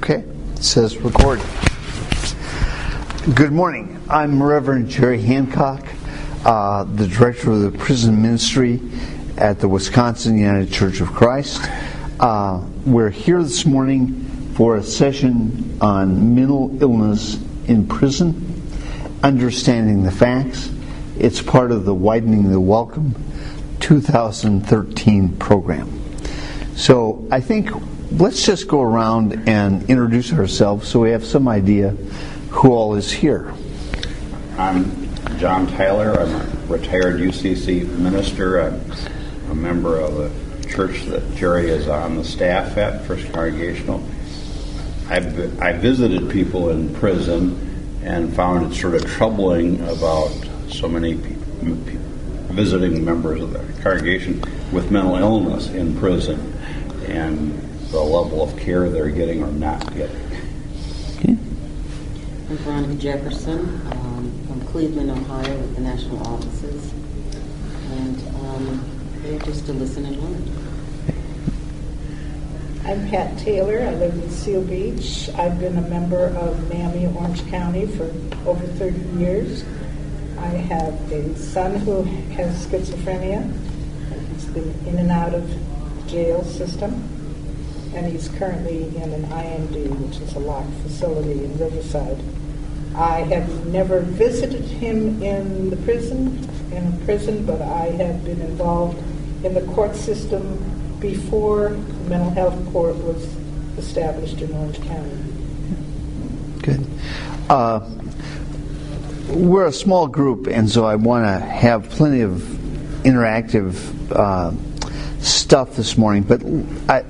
Okay, it says record. Good morning. I'm Reverend Jerry Hancock, the director of the prison ministry at the Wisconsin United Church of Christ. We're here this morning for a session on mental illness in prison, understanding the facts. It's part of the Widening the Welcome 2013 program. So I think let's just go around and introduce ourselves so we have some idea who all is here. I'm John Tyler. I'm a retired UCC minister. I'm a member of the church that Jerry is on the staff at, First Congregational. I visited people in prison and found it sort of troubling about so many visiting members of the congregation with mental illness in prison and the level of care they're getting or not getting. Okay. I'm Veronica Jefferson from Cleveland, Ohio, with the national offices, and here just to listen and learn. I'm Pat Taylor. I live in Seal Beach. I've been a member of NAMI Orange County for over 30 years. I have a son who has schizophrenia. He's been in and out of the jail system, and he's currently in an IND, which is a locked facility in Riverside. I have never visited him in a prison, but I have been involved in the court system before the mental health court was established in Orange County. Good. We're a small group, and so I want to have plenty of interactive stuff this morning, but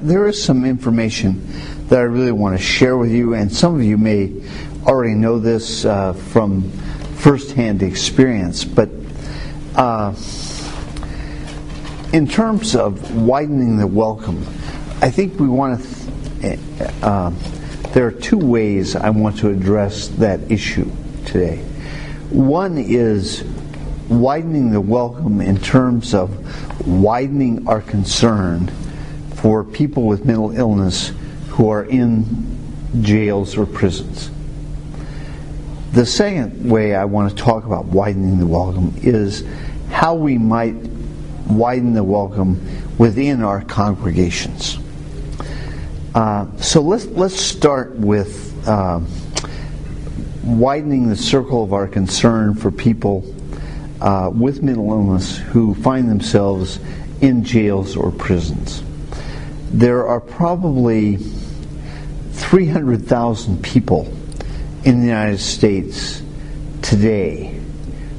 there is some information that I really want to share with you, and some of you may already know this from firsthand experience, but in terms of widening the welcome, I think we want to there are two ways I want to address that issue today. One is widening the welcome in terms of widening our concern for people with mental illness who are in jails or prisons. The second way I want to talk about widening the welcome is how we might widen the welcome within our congregations. So let's start with widening the circle of our concern for people with mental illness who find themselves in jails or prisons. There are probably 300,000 people in the United States today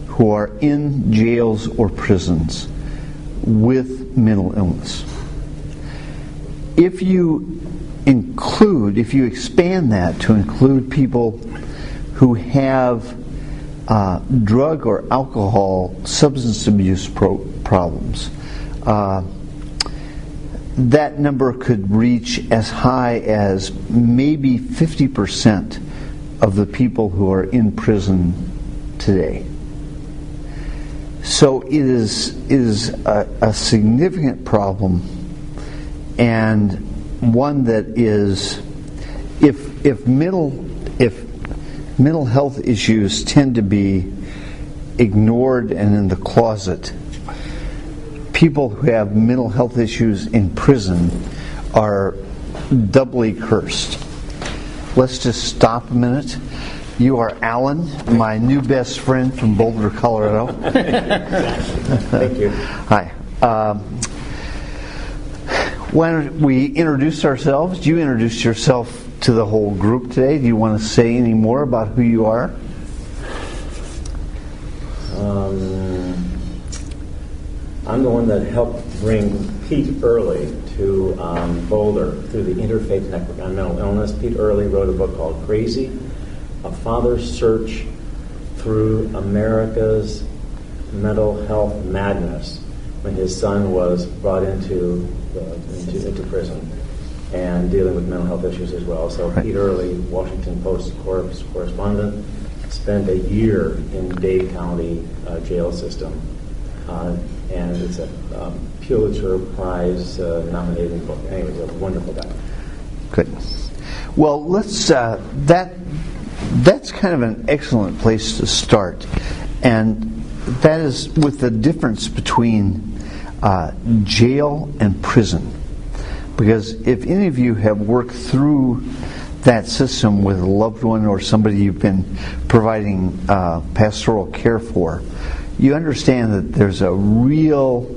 who are in jails or prisons with mental illness. If you expand that to include people who have drug or alcohol substance abuse problems, that number could reach as high as maybe 50% of the people who are in prison today. So it is a significant problem, and one that is, if mental health issues tend to be ignored and in the closet, people who have mental health issues in prison are doubly cursed. Let's just stop a minute. You are Alan, my new best friend from Boulder, Colorado. Thank you. Hi. Why don't we introduce ourselves? Do you introduce yourself to the whole group today? Do you want to say any more about who you are? I'm the one that helped bring Pete Early to Boulder through the Interfaith Network on Mental Illness. Pete Early wrote a book called Crazy, A Father's Search Through America's Mental Health Madness, when his son was brought into prison and dealing with mental health issues as well. So right. Pete Early, Washington Post correspondent, spent a year in Dade County jail system. And it's a Pulitzer Prize nominated book. Anyway, it's a wonderful guy. Good. Well, let's that's kind of an excellent place to start, and that is with the difference between jail and prison. Because if any of you have worked through that system with a loved one or somebody you've been providing pastoral care for, you understand that there's a real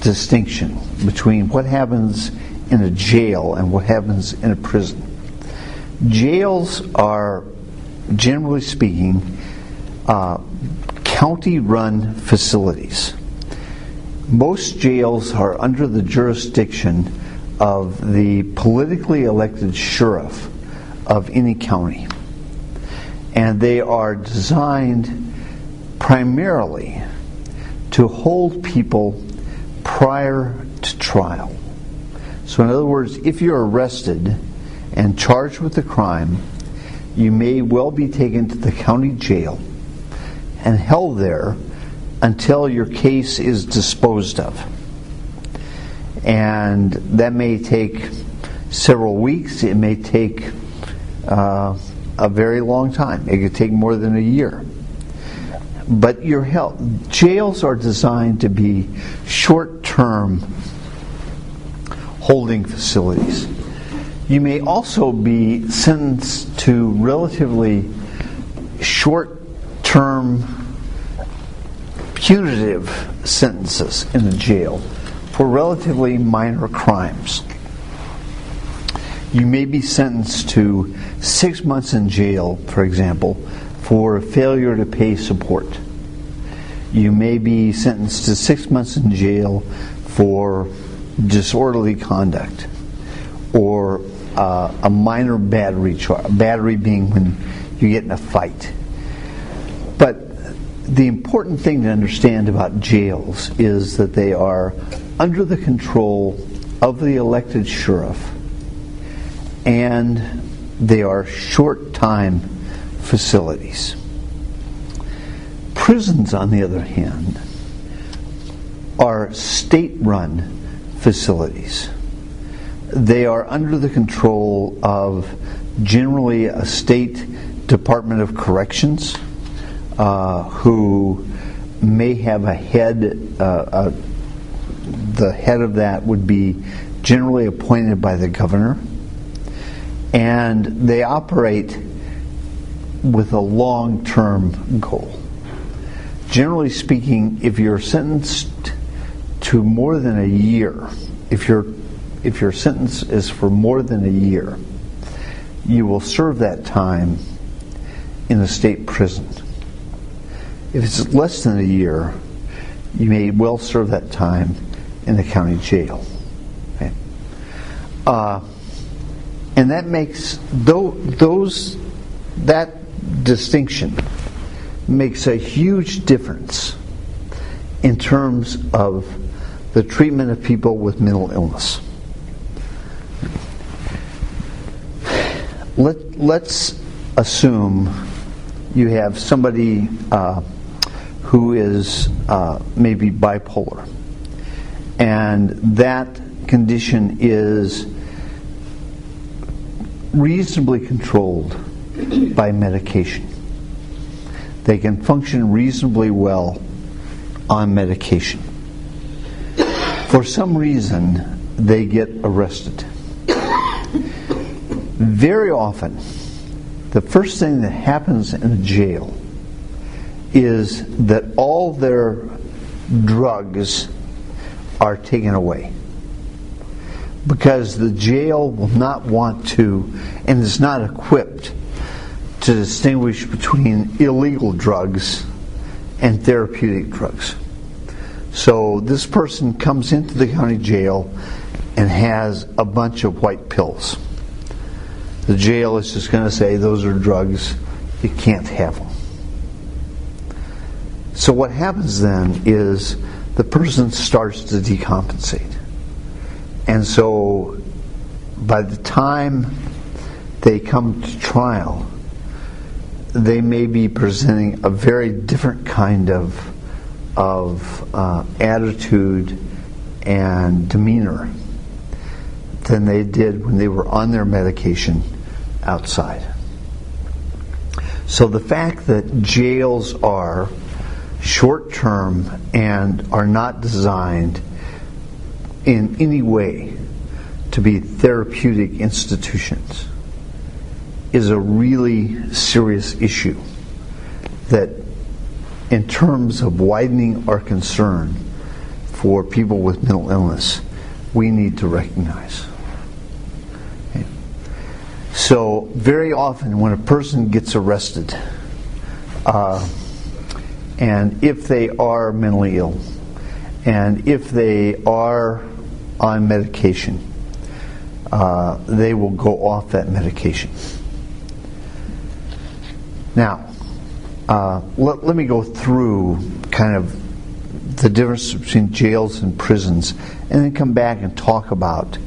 distinction between what happens in a jail and what happens in a prison. Jails are, generally speaking, county-run facilities. Most jails are under the jurisdiction of the politically elected sheriff of any county. And they are designed primarily to hold people prior to trial. So in other words, if you're arrested and charged with a crime, you may well be taken to the county jail and held there until your case is disposed of. And that may take several weeks. It may take a very long time. It could take more than a year. But jails are designed to be short-term holding facilities. You may also be sentenced to relatively short-term punitive sentences in the jail for relatively minor crimes. You may be sentenced to 6 months in jail, for example, for failure to pay support. You may be sentenced to 6 months in jail for disorderly conduct, or a minor battery charge, battery being when you get in a fight. But the important thing to understand about jails is that they are under the control of the elected sheriff, and they are short-time facilities. Prisons, on the other hand, are state-run facilities. They are under the control of generally a state Department of Corrections, who may have a head. The head of that would be generally appointed by the governor, and they operate with a long-term goal. Generally speaking, if you're sentenced to more than a year, if your sentence is for more than a year, you will serve that time in a state prison. If it's less than a year, you may well serve that time in the county jail. Okay? And that makes that distinction makes a huge difference in terms of the treatment of people with mental illness. Let's assume you have somebody who is maybe bipolar, and that condition is reasonably controlled by medication. They can function reasonably well on medication. For some reason, they get arrested. Very often, the first thing that happens in a jail is that all their drugs are taken away, because the jail will not want to, and is not equipped to distinguish between illegal drugs and therapeutic drugs. So this person comes into the county jail and has a bunch of white pills. The jail is just going to say, those are drugs, you can't have them. So what happens then is the person starts to decompensate. And so by the time they come to trial, they may be presenting a very different kind of attitude and demeanor than they did when they were on their medication outside. So the fact that jails are short-term and are not designed in any way to be therapeutic institutions is a really serious issue that, in terms of widening our concern for people with mental illness, we need to recognize. Okay. So very often when a person gets arrested, and if they are mentally ill, and if they are on medication, they will go off that medication. Now, let me go through kind of the difference between jails and prisons, and then come back and talk about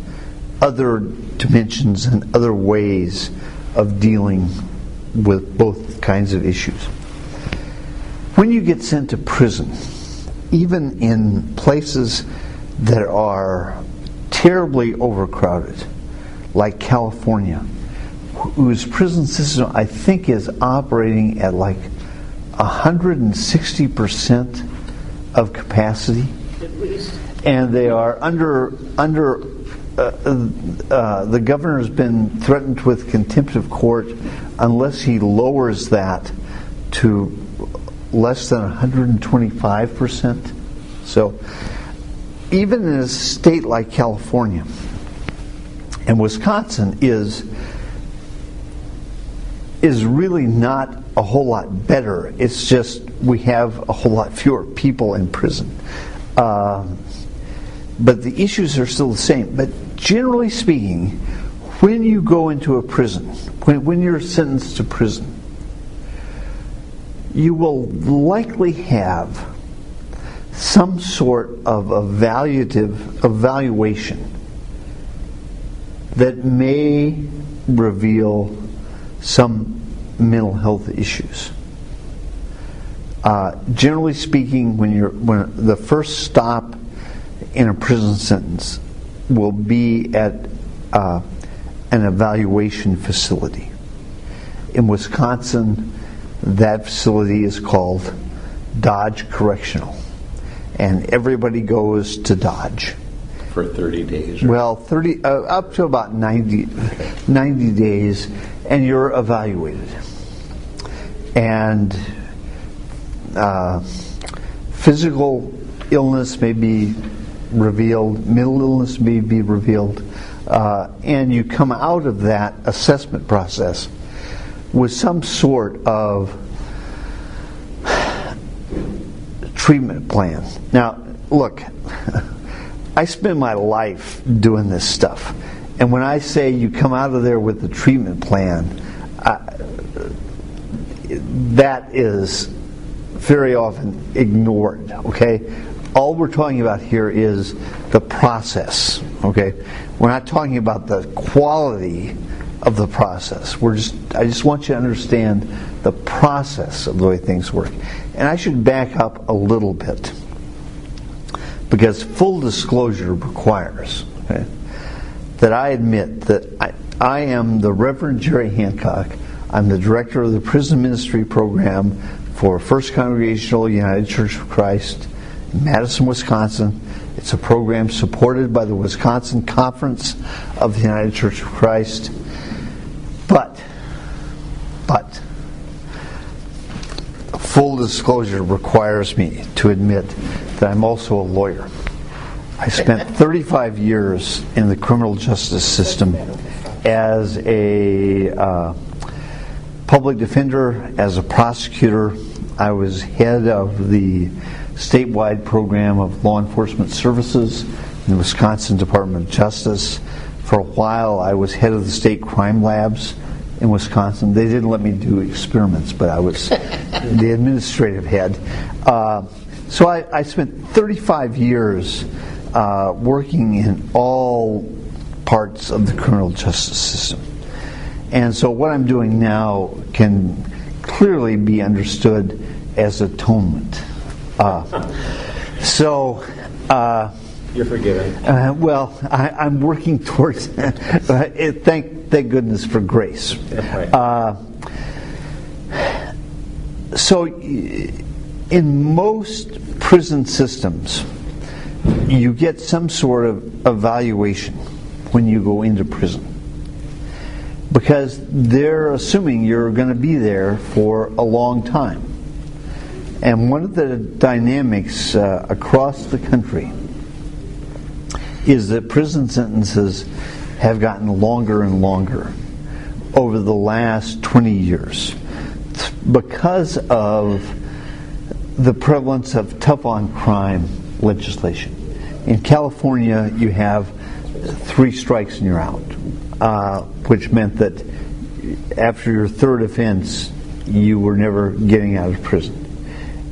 other dimensions and other ways of dealing with both kinds of issues. When you get sent to prison, even in places that are terribly overcrowded, like California, whose prison system I think is operating at like 160% of capacity, and they are under the governor's been threatened with contempt of court unless he lowers that to less than 125%. So even in a state like California, and Wisconsin is really not a whole lot better. It's just we have a whole lot fewer people in prison. But the issues are still the same. But generally speaking, when you go into a prison, when you're sentenced to prison, you will likely have some sort of evaluation that may reveal some mental health issues. Generally speaking, when the first stop in a prison sentence will be at an evaluation facility. In Wisconsin, that facility is called Dodge Correctional, and everybody goes to Dodge for 30 days. Well, 30 up to about 90 days, and you're evaluated. And physical illness may be revealed, mental illness may be revealed, and you come out of that assessment process with some sort of treatment plan. Now, look, I spend my life doing this stuff, and when I say you come out of there with the treatment plan, that is very often ignored, okay? All we're talking about here is the process, okay? We're not talking about the quality of the process. I just want you to understand the process of the way things work. And I should back up a little bit, because full disclosure requires, okay, that I admit that I am the Reverend Jerry Hancock. I'm the director of the prison ministry program for First Congregational United Church of Christ in Madison, Wisconsin. It's a program supported by the Wisconsin Conference of the United Church of Christ. But full disclosure requires me to admit that I'm also a lawyer. I spent 35 years in the criminal justice system as a public defender, as a prosecutor. I was head of the statewide program of law enforcement services in the Wisconsin Department of Justice. For a while, I was head of the state crime labs in Wisconsin. They didn't let me do experiments, but I was the administrative head. So I spent 35 years working in all parts of the criminal justice system. And so what I'm doing now can clearly be understood as atonement. You're forgiven. Well, I'm working towards thank goodness for grace. Right. So in most prison systems, you get some sort of evaluation when you go into prison, because they're assuming you're going to be there for a long time. And one of the dynamics across the country is that prison sentences have gotten longer and longer over the last 20 years because of the prevalence of tough-on-crime legislation. In California, you have 3 strikes and you're out, which meant that after your third offense, you were never getting out of prison.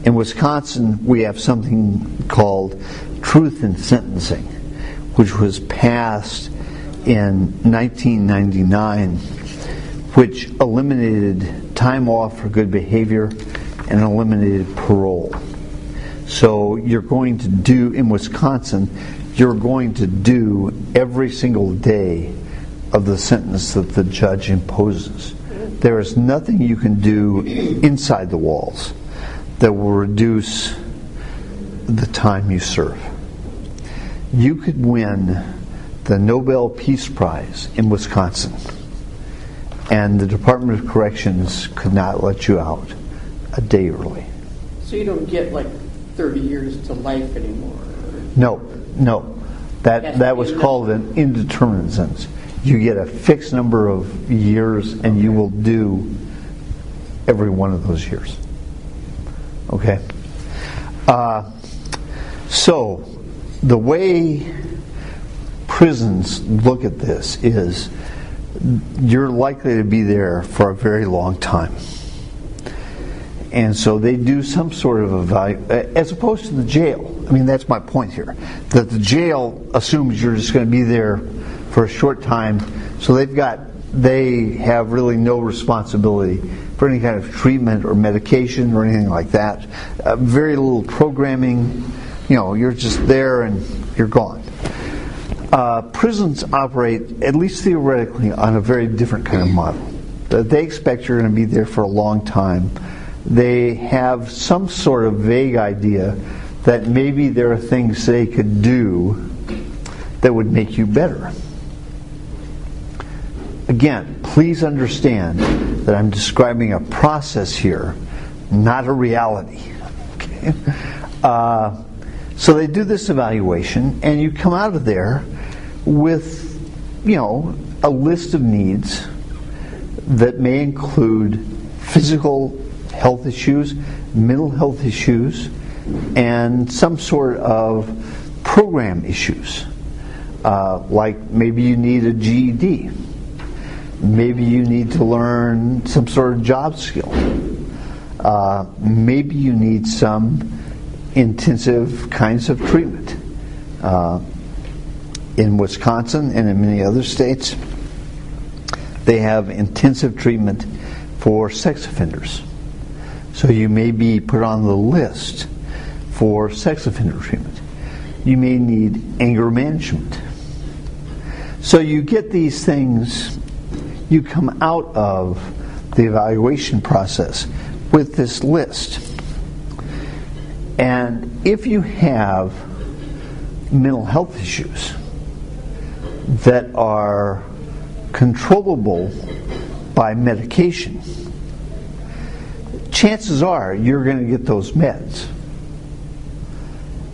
In Wisconsin, we have something called Truth in Sentencing, which was passed in 1999, which eliminated time off for good behavior and eliminated parole. So you're going to do, in Wisconsin, you're going to do every single day of the sentence that the judge imposes. There is nothing you can do inside the walls that will reduce the time you serve. You could win the Nobel Peace Prize in Wisconsin, and the Department of Corrections could not let you out a day early. So you don't get like 30 years to life anymore? No. That was called an indeterminate sentence. You get a fixed number of years, and you will do every one of those years. Okay? So, the way prisons look at this is you're likely to be there for a very long time. And so they do some sort of evaluation, as opposed to the jail. I mean, that's my point here. That the jail assumes you're just going to be there for a short time, so they have really no responsibility for any kind of treatment or medication or anything like that. Very little programming. You're just there and you're gone. Prisons operate, at least theoretically, on a very different kind of model. They expect you're going to be there for a long time. They have some sort of vague idea that maybe there are things they could do that would make you better. Again, please understand that I'm describing a process here, not a reality. Okay? So they do this evaluation, and you come out of there with, a list of needs that may include physical health issues, mental health issues, and some sort of program issues. Like maybe you need a GED. Maybe you need to learn some sort of job skill. Maybe you need some intensive kinds of treatment. In Wisconsin and in many other states, they have intensive treatment for sex offenders. So you may be put on the list for sex offender treatment. You may need anger management. So you get these things, you come out of the evaluation process with this list. And if you have mental health issues that are controllable by medication, chances are you're going to get those meds.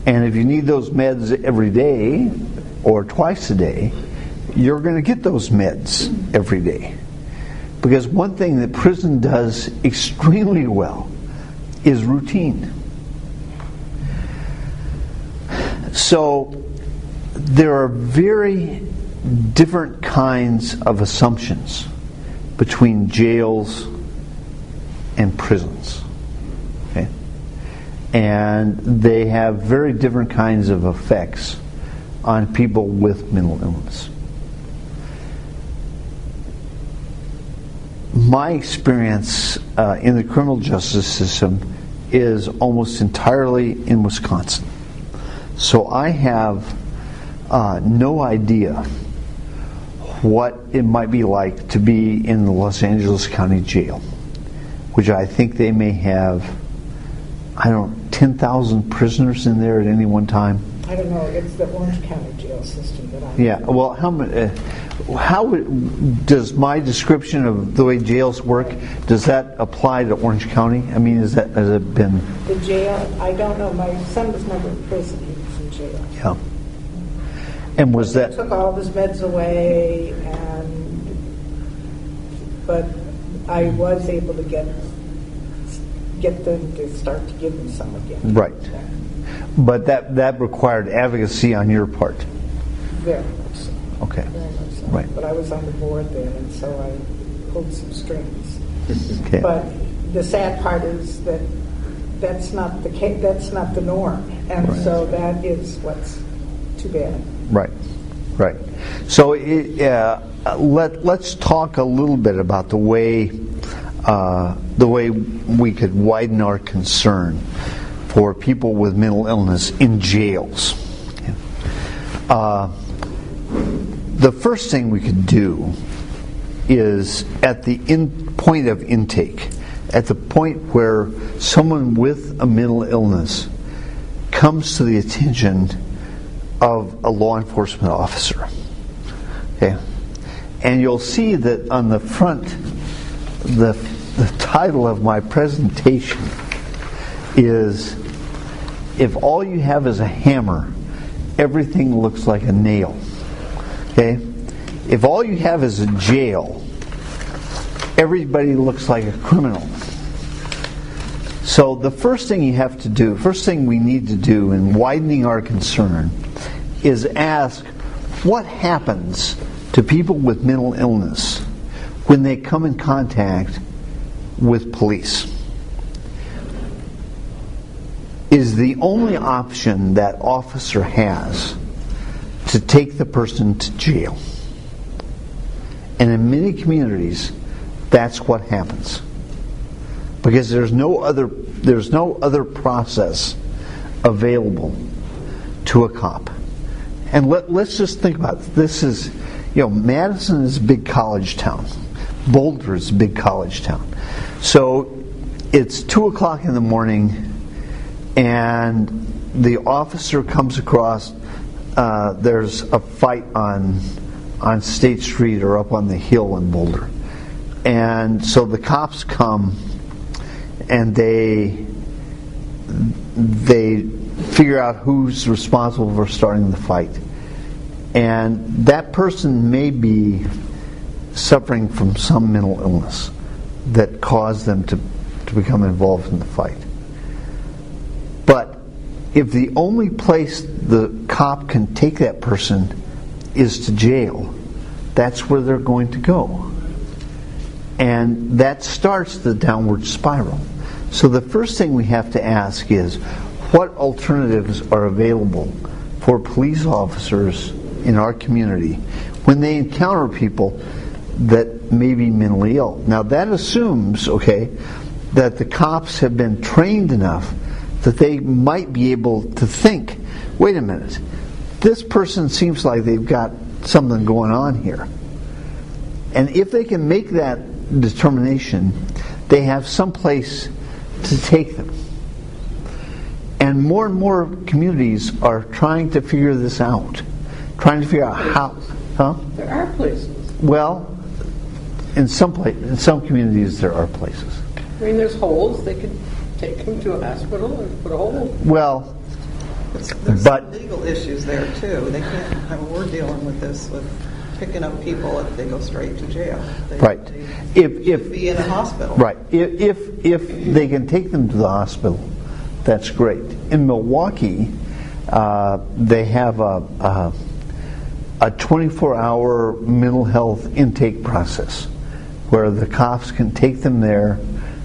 And if you need those meds every day or twice a day, you're going to get those meds every day. Because one thing that prison does extremely well is routine. So there are very different kinds of assumptions between jails and prisons. Okay? And they have very different kinds of effects on people with mental illness. My experience in the criminal justice system is almost entirely in Wisconsin. So I have no idea what it might be like to be in the Los Angeles County Jail, which I think they may have, 10,000 prisoners in there at any one time. I don't know. It's the Orange County jail system that I. Yeah. Well, does my description of the way jails work, does that apply to Orange County? I mean, has it been? The jail, I don't know. My son was never in prison. He was in jail. Yeah. And was that? They took all of his meds away, but I was able to get them to start to give them some again. Right. But that required advocacy on your part. Very much so. Okay. Very much so. Right. But I was on the board then, and so I pulled some strings. Okay. But the sad part is that that's not the case, that's not the norm, and Right. so that is what's too bad. Right. Right. So let's talk a little bit about the way we could widen our concern for people with mental illness in jails. The first thing we could do is at the point of intake, at the point where someone with a mental illness comes to the attention of a law enforcement officer. Okay? And you'll see that on the front, the title of my presentation is, if all you have is a hammer, everything looks like a nail. Okay? If all you have is a jail, everybody looks like a criminal. So the first thing we need to do in widening our concern is ask, what happens to people with mental illness when they come in contact with police? Is the only option that officer has to take the person to jail. And in many communities, that's what happens. Because there's no other process available to a cop. And let's just think about it. This is, Madison is a big college town. Boulder is a big college town. So it's 2 o'clock in the morning, and the officer comes across, there's a fight on State Street or up on the hill in Boulder. And so the cops come, and they figure out who's responsible for starting the fight. And that person may be suffering from some mental illness that caused them to become involved in the fight. But if the only place the cop can take that person is to jail, that's where they're going to go. And that starts the downward spiral. So the first thing we have to ask is, what alternatives are available for police officers in our community when they encounter people that may be mentally ill? Now that assumes, that the cops have been trained enough that they might be able to think, wait a minute, this person seems like they've got something going on here. And if they can make that determination, they have some place to take them. And more communities are trying to figure this out. Trying to figure out how. Huh? There are places. Well, in some communities there are places. I mean, there's holes. They could take them to a hospital and put a hole. Well, there's but some legal issues there too. They can't. We're dealing with this with picking up people if they go straight to jail. Right. If be in a hospital. Right. If they can take them to the hospital, that's great. In Milwaukee, they have a 24-hour mental health intake process where the cops can take them there.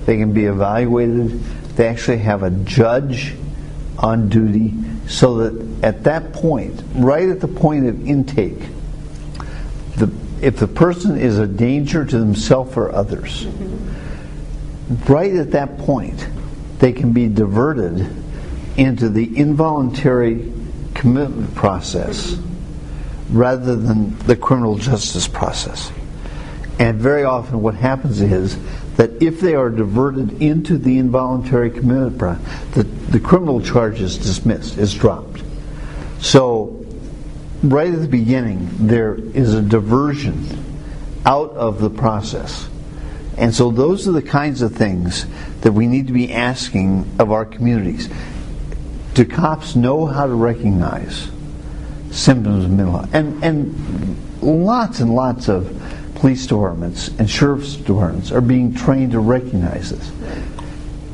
They can be evaluated. They actually have a judge on duty, so that at that point, right at the point of intake, if the person is a danger to themselves or others, right at that point, they can be diverted into the involuntary commitment process, rather than the criminal justice process. And very often what happens is that if they are diverted into the involuntary commitment process, the criminal charge is dismissed, is dropped. So right at the beginning, there is a diversion out of the process. And so those are the kinds of things that we need to be asking of our communities. Do cops know how to recognize symptoms of mental health? And lots of police departments and sheriff's departments are being trained to recognize this.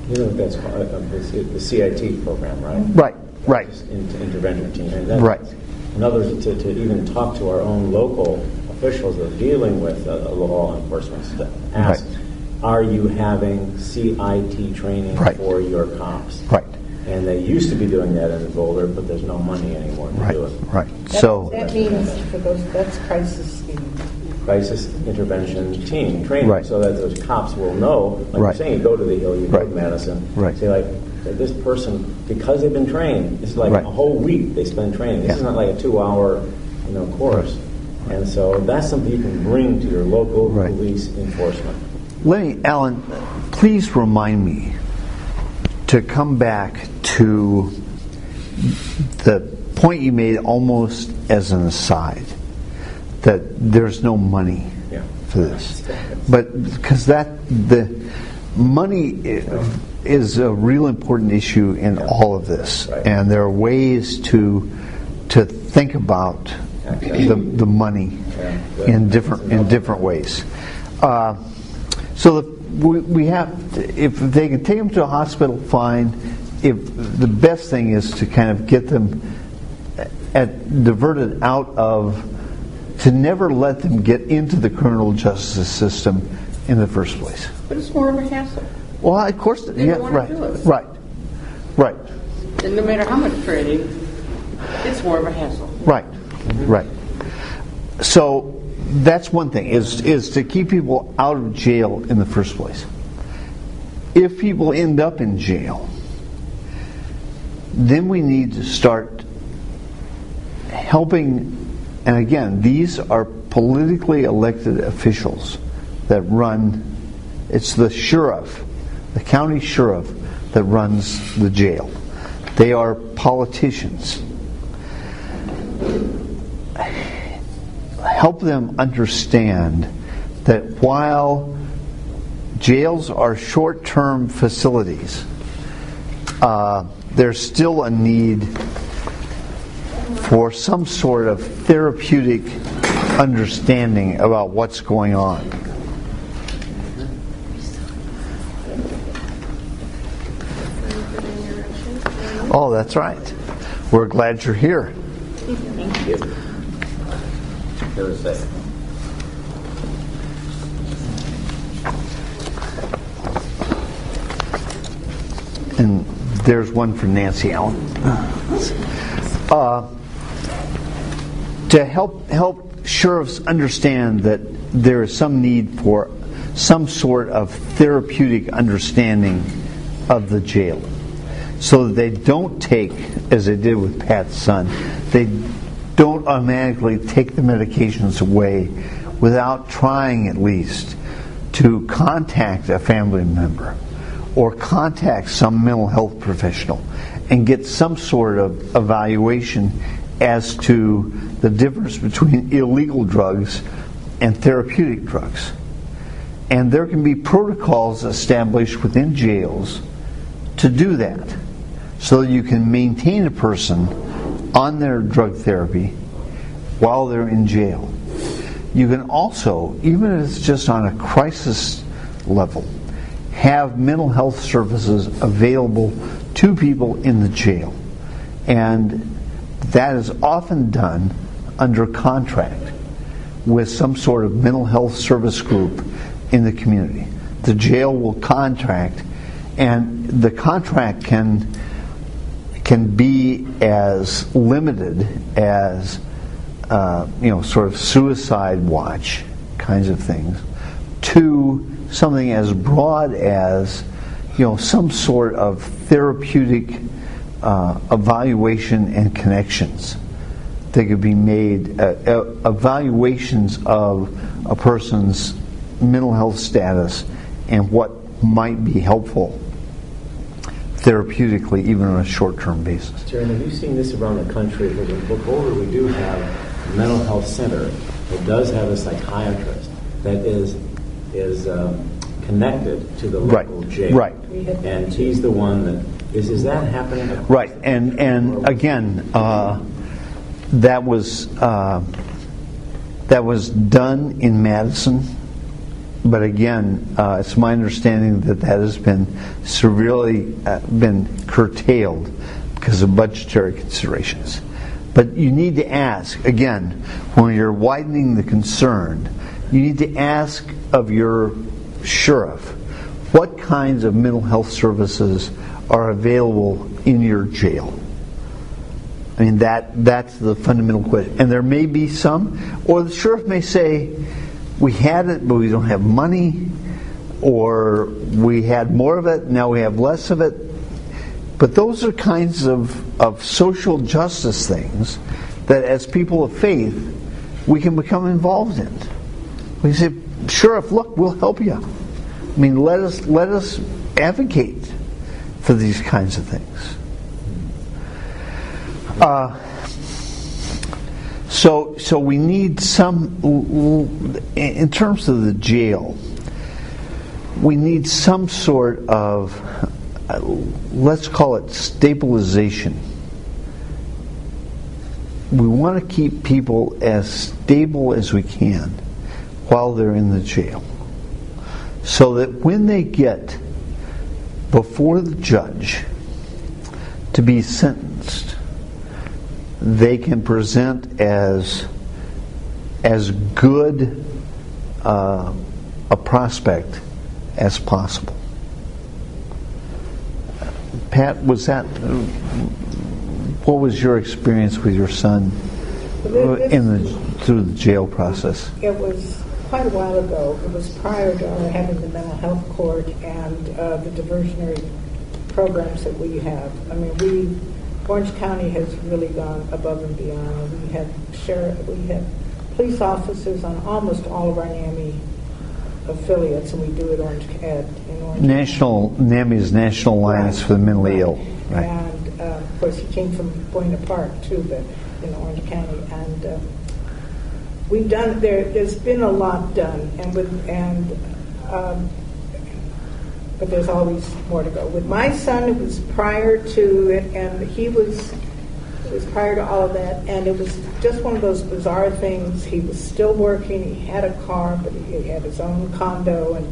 You know, that's the CIT program, right? Right. Intervention team. And that, Right. In other words, to even talk to our own local officials that are dealing with law enforcement stuff. Ask, are you having CIT training for your cops? Right. And they used to be doing that in Boulder, but there's no money anymore to do it. Right. That means for those, that's crisis team. Crisis intervention team training, Right. so that those cops will know, like you're saying, you go to the Hill, you go to Madison, say like, this person, because they've been trained, it's like a whole week they spend training. This is not like a 2-hour, course. And so that's something you can bring to your local police enforcement. Alan, please remind me to come back to the point you made almost as an aside, that there's no money for this. But because the money is a real important issue in all of this, and there are ways to think about the money in different ways. So we have to, if they can take them to a hospital, fine. If the best thing is to kind of get them diverted out of, to never let them get into the criminal justice system in the first place. But it's more of a hassle. Well, of course, They don't want to do it. Right. And no matter how much training, it's more of a hassle. Right. So that's one thing, is to keep people out of jail in the first place. If people end up in jail, then we need to start helping, and again, these are politically elected officials that run, it's the sheriff, the county sheriff that runs the jail. They are politicians. Help them understand that while jails are short-term facilities, there's still a need for some sort of therapeutic understanding about what's going on. Oh, that's right. We're glad you're here. Thank you. Here to say. And there's one for Nancy Allen. To help sheriffs understand that there is some need for some sort of therapeutic understanding of the jail, so that they don't take, as they did with Pat's son, they don't automatically take the medications away without trying at least to contact a family member or contact some mental health professional and get some sort of evaluation as to the difference between illegal drugs and therapeutic drugs. And there can be protocols established within jails to do that, so that you can maintain a person on their drug therapy while they're in jail. You can also, even if it's just on a crisis level, have mental health services available to people in the jail. And that is often done under contract with some sort of mental health service group in the community. The jail will contract, and the contract can be as limited as sort of suicide watch kinds of things, to something as broad as some sort of therapeutic evaluation and connections that could be made, evaluations of a person's mental health status and what might be helpful therapeutically, even on a short-term basis. Jerry, have you seen this around the country? Because in Boulder, we do have a mental health center that does have a psychiatrist that is connected to the local jail. Right. And he's the one that is that happening? Right. And again, that was done in Madison. But again, it's my understanding that has been severely been curtailed because of budgetary considerations. But you need to ask, again, when you're widening the concern, you need to ask of your sheriff what kinds of mental health services are available in your jail. I mean, that's the fundamental question. And there may be some, or the sheriff may say, we had it, but we don't have money, or we had more of it, now we have less of it. But those are kinds of social justice things that as people of faith, we can become involved in. We say, Sheriff, look, we'll help you. I mean, let us advocate for these kinds of things. So we need some, in terms of the jail, we need some sort of, let's call it stabilization. We want to keep people as stable as we can while they're in the jail, so that when they get before the judge to be sentenced, they can present as good a prospect as possible. Pat, what was your experience with your son through the jail process? It was quite a while ago. It was prior to our having the mental health court and the diversionary programs that we have. I mean, Orange County has really gone above and beyond. We have police officers on almost all of our NAMI affiliates, and we do it in Orange NAMI is National Alliance for the Mentally Ill. Right. And of course, he came from Buena Park too, but in Orange County, and we've done there's been a lot done, but there's always more to go. With my son, it was prior to it, and it was prior to all of that, and it was just one of those bizarre things. He was still working, he had a car, but he had his own condo, and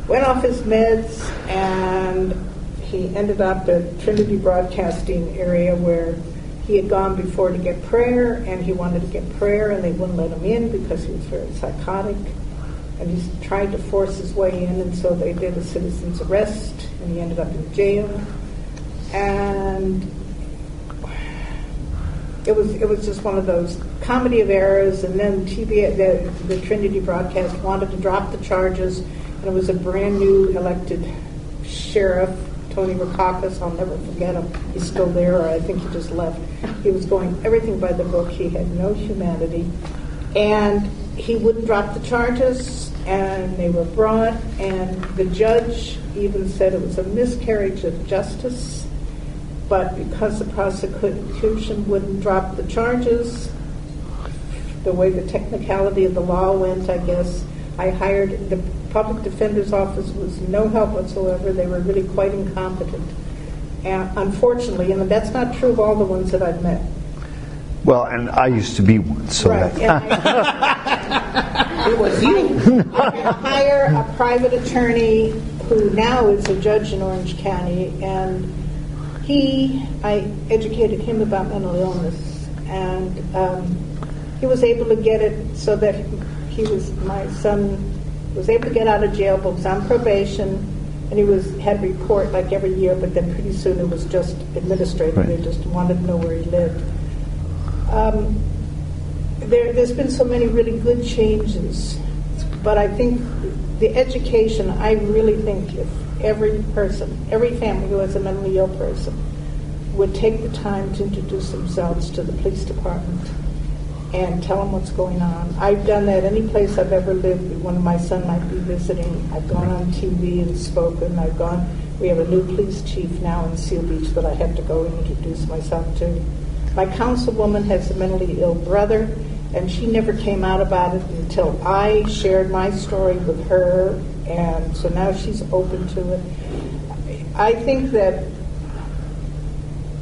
went off his meds, and he ended up at Trinity Broadcasting area where he had gone before to get prayer, and he wanted to get prayer, and they wouldn't let him in because he was very psychotic. And he tried to force his way in, and so they did a citizen's arrest, and he ended up in jail. And it was just one of those comedy of errors. And then the Trinity Broadcast wanted to drop the charges, and it was a brand new elected sheriff, Tony Rakakis. I'll never forget him. He's still there, or I think he just left. He was going everything by the book. He had no humanity, and he wouldn't drop the charges, and they were brought, and the judge even said it was a miscarriage of justice, but because the prosecution wouldn't drop the charges, the way the technicality of the law went, I guess, I hired the public defender's office was no help whatsoever. They were really quite incompetent. And unfortunately, and that's not true of all the ones that I've met. Well, and I used to be one, so right. It was you. I had to hire a private attorney who now is a judge in Orange County, and I educated him about mental illness, and he was able to get it so that my son was able to get out of jail, but was on probation, and he had to report like every year, but then pretty soon it was just administrative. Right. They just wanted to know where he lived. There's been so many really good changes, but I think the education, I really think if every person, every family who has a mentally ill person would take the time to introduce themselves to the police department and tell them what's going on. I've done that any place I've ever lived. When my son might be visiting, I've gone on TV and spoken. We have a new police chief now in Seal Beach that I have to go and introduce myself to. My councilwoman has a mentally ill brother, and she never came out about it until I shared my story with her, and so now she's open to it. I think that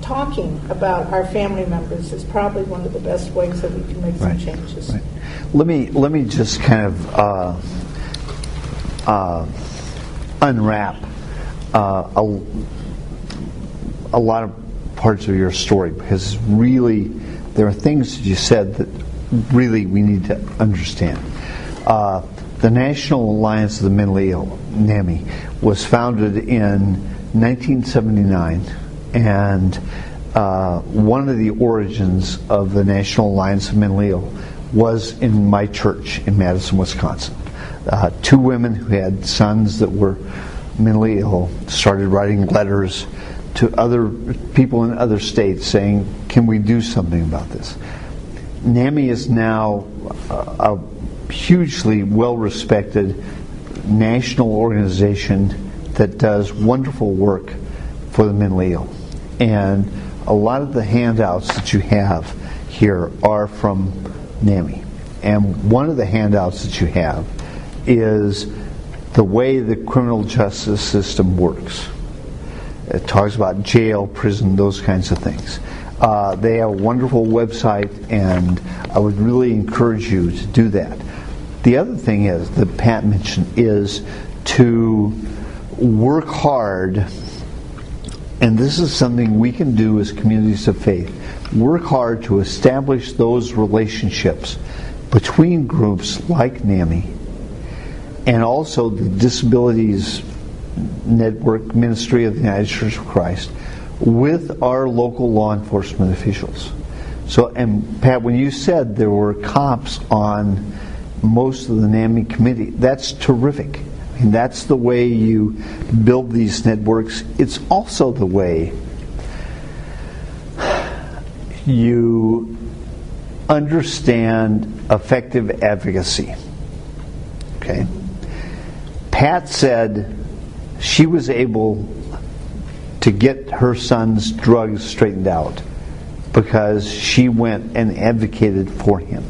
talking about our family members is probably one of the best ways that we can make some changes. Right. Let me just kind of unwrap a lot of parts of your story, because really there are things that you said that really we need to understand. The National Alliance of the Mentally Ill, NAMI, was founded in 1979, and one of the origins of the National Alliance of Mentally Ill was in my church in Madison, Wisconsin. Two women who had sons that were mentally ill started writing letters to other people in other states saying, can we do something about this? NAMI is now a hugely well-respected national organization that does wonderful work for the mentally ill. And a lot of the handouts that you have here are from NAMI. And one of the handouts that you have is the way the criminal justice system works. It talks about jail, prison, those kinds of things. They have a wonderful website, and I would really encourage you to do that. The other thing is, that Pat mentioned, is to work hard, and this is something we can do as communities of faith, work hard to establish those relationships between groups like NAMI and also the Disabilities Network Ministry of the United Church of Christ with our local law enforcement officials. So, and Pat, when you said there were cops on most of the NAMI committee, that's terrific. I mean, that's the way you build these networks. It's also the way you understand effective advocacy. Okay? Pat said she was able to get her son's drugs straightened out because she went and advocated for him.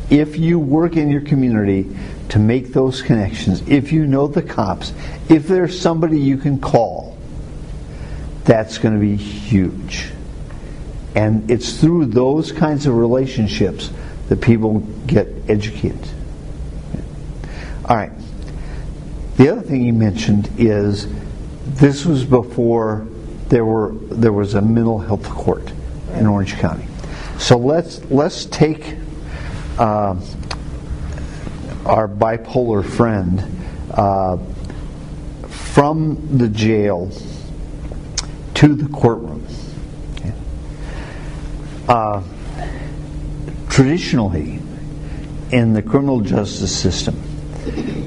If you work in your community to make those connections, if you know the cops, if there's somebody you can call, that's going to be huge. And it's through those kinds of relationships that people get educated. All right. The other thing you mentioned is this was before there was a mental health court in Orange County. So let's take our bipolar friend from the jail to the courtroom. Okay. Traditionally, in the criminal justice system,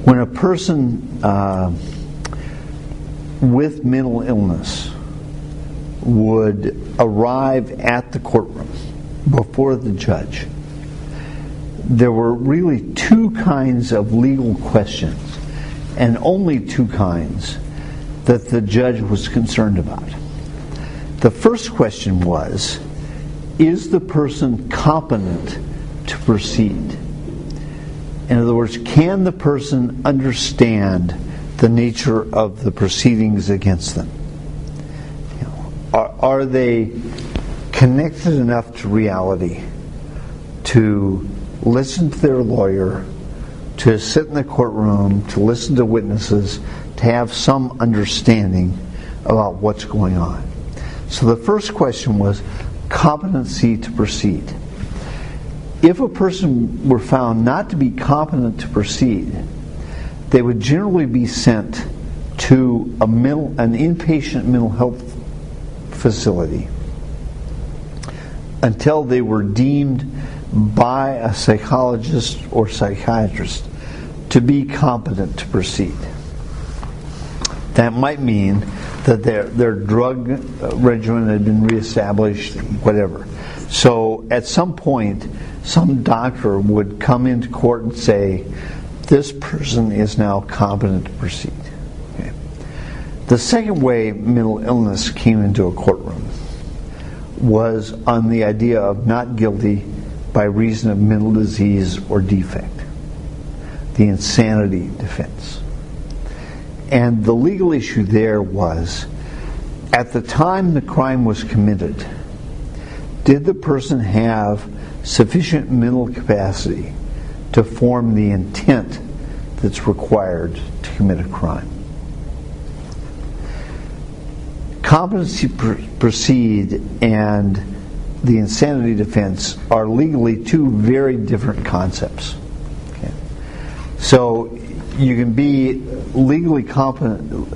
when a person with mental illness would arrive at the courtroom before the judge, there were really two kinds of legal questions, and only two kinds, that the judge was concerned about. The first question was, is the person competent to proceed? In other words, can the person understand the nature of the proceedings against them? Are they connected enough to reality to listen to their lawyer, to sit in the courtroom, to listen to witnesses, to have some understanding about what's going on? So the first question was competency to proceed. If a person were found not to be competent to proceed, they would generally be sent to an inpatient mental health facility until they were deemed by a psychologist or psychiatrist to be competent to proceed. That might mean that their drug regimen had been reestablished, whatever. So at some point, some doctor would come into court and say, this person is now competent to proceed. Okay. The second way mental illness came into a courtroom was on the idea of not guilty by reason of mental disease or defect, the insanity defense. And the legal issue there was, at the time the crime was committed, did the person have sufficient mental capacity to form the intent that's required to commit a crime? Competency proceed and the insanity defense are legally two very different concepts. Okay. So you can be legally incompetent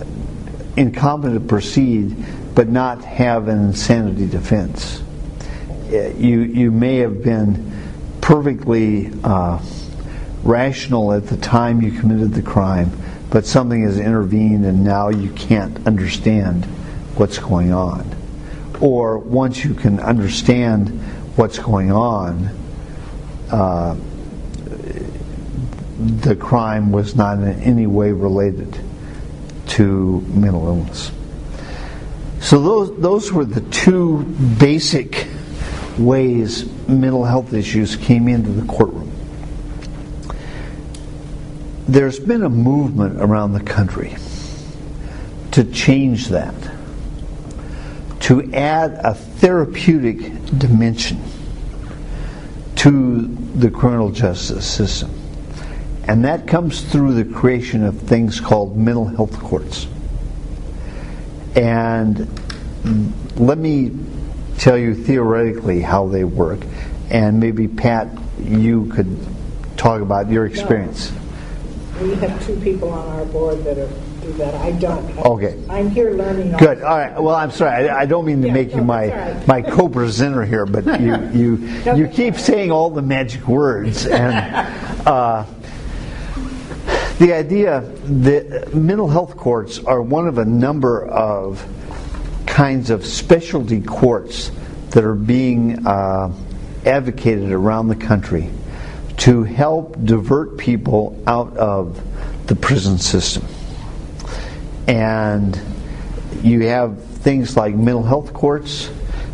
to proceed, but not have an insanity defense. You may have been perfectly rational at the time you committed the crime, but something has intervened and now you can't understand what's going on. Or once you can understand what's going on, the crime was not in any way related to mental illness. So those were the two basic ways mental health issues came into the courtroom. There's been a movement around the country to change that, to add a therapeutic dimension to the criminal justice system. And that comes through the creation of things called mental health courts. And let me tell you theoretically how they work, and maybe Pat, you could talk about your experience. No. We have two people on our board that do that. I don't. Okay. I'm here learning. Good. All right. Well, I'm sorry. I don't mean to make you my co-presenter here, but you keep saying all the magic words, and the idea that mental health courts are one of a number of kinds of specialty courts that are being advocated around the country to help divert people out of the prison system. And you have things like mental health courts,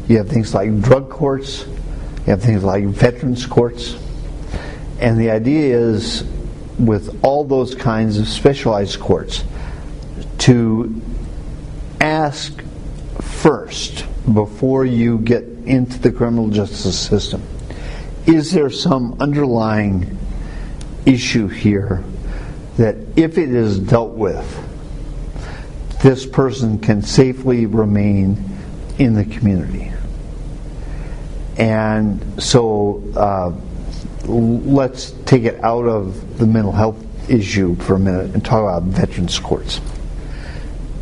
you have things like drug courts, you have things like veterans courts. And the idea is, with all those kinds of specialized courts, to ask first, before you get into the criminal justice system, is there some underlying issue here that if it is dealt with, this person can safely remain in the community? And so let's take it out of the mental health issue for a minute and talk about veterans courts.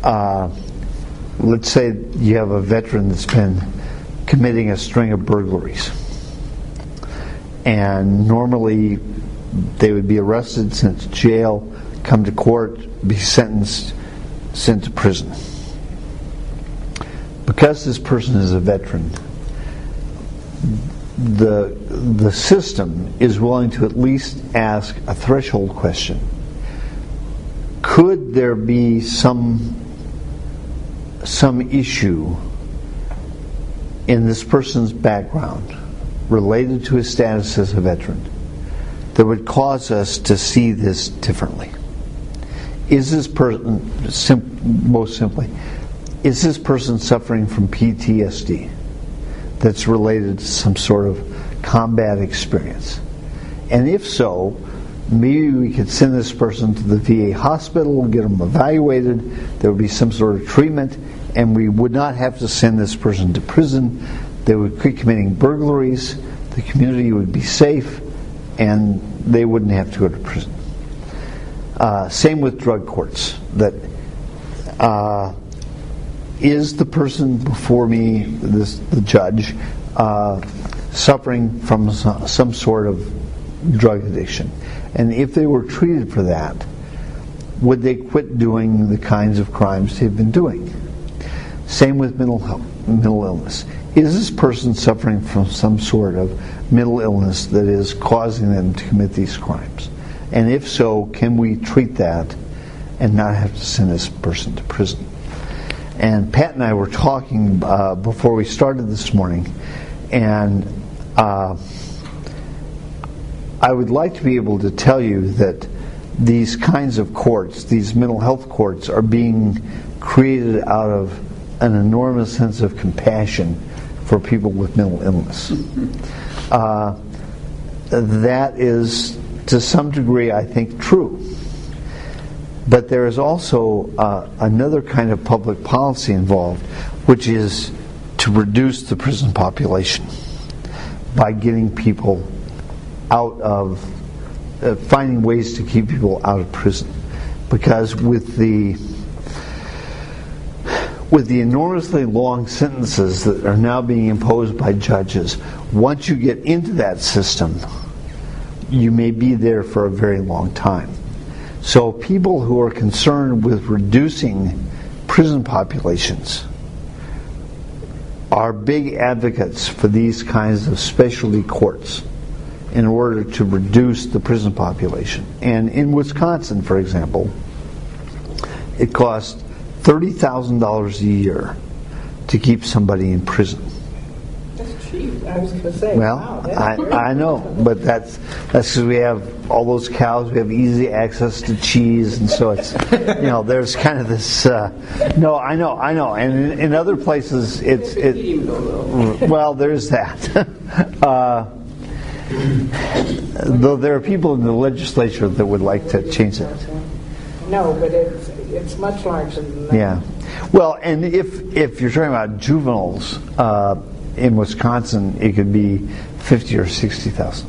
Let's say you have a veteran that's been committing a string of burglaries, and normally they would be arrested, sent to jail, come to court, be sentenced, sent to prison. Because this person is a veteran, the system is willing to at least ask a threshold question. Could there be some issue in this person's background related to his status as a veteran that would cause us to see this differently? Is this person, most simply, is this person suffering from PTSD that's related to some sort of combat experience? And if so, maybe we could send this person to the VA hospital, get them evaluated, there would be some sort of treatment, and we would not have to send this person to prison. They would quit committing burglaries, the community would be safe, and they wouldn't have to go to prison. Same with drug courts. That is the person before me, the judge, suffering from some sort of drug addiction? And if they were treated for that, would they quit doing the kinds of crimes they've been doing? Same with mental illness. Is this person suffering from some sort of mental illness that is causing them to commit these crimes? And if so, can we treat that and not have to send this person to prison? And Pat and I were talking before we started this morning, and I would like to be able to tell you that these kinds of courts, these mental health courts, are being created out of an enormous sense of compassion for people with mental illness. That is, to some degree, I think, true. But there is also another kind of public policy involved, which is to reduce the prison population by getting people out of, finding ways to keep people out of prison. Because with the enormously long sentences that are now being imposed by judges, once you get into that system, you may be there for a very long time. So people who are concerned with reducing prison populations are big advocates for these kinds of specialty courts in order to reduce the prison population. And in Wisconsin, for example, it costs $30,000 a year to keep somebody in prison. That's cheap. I was going to say. Well, wow, I know, but that's because we have all those cows. We have easy access to cheese, and so it's there's kind of this. No, I know, and in other places well, there's that. Though there are people in the legislature that would like to change that. No, but it's much larger than that. Yeah. Well, and if you're talking about juveniles in Wisconsin, it could be 50 or 60,000.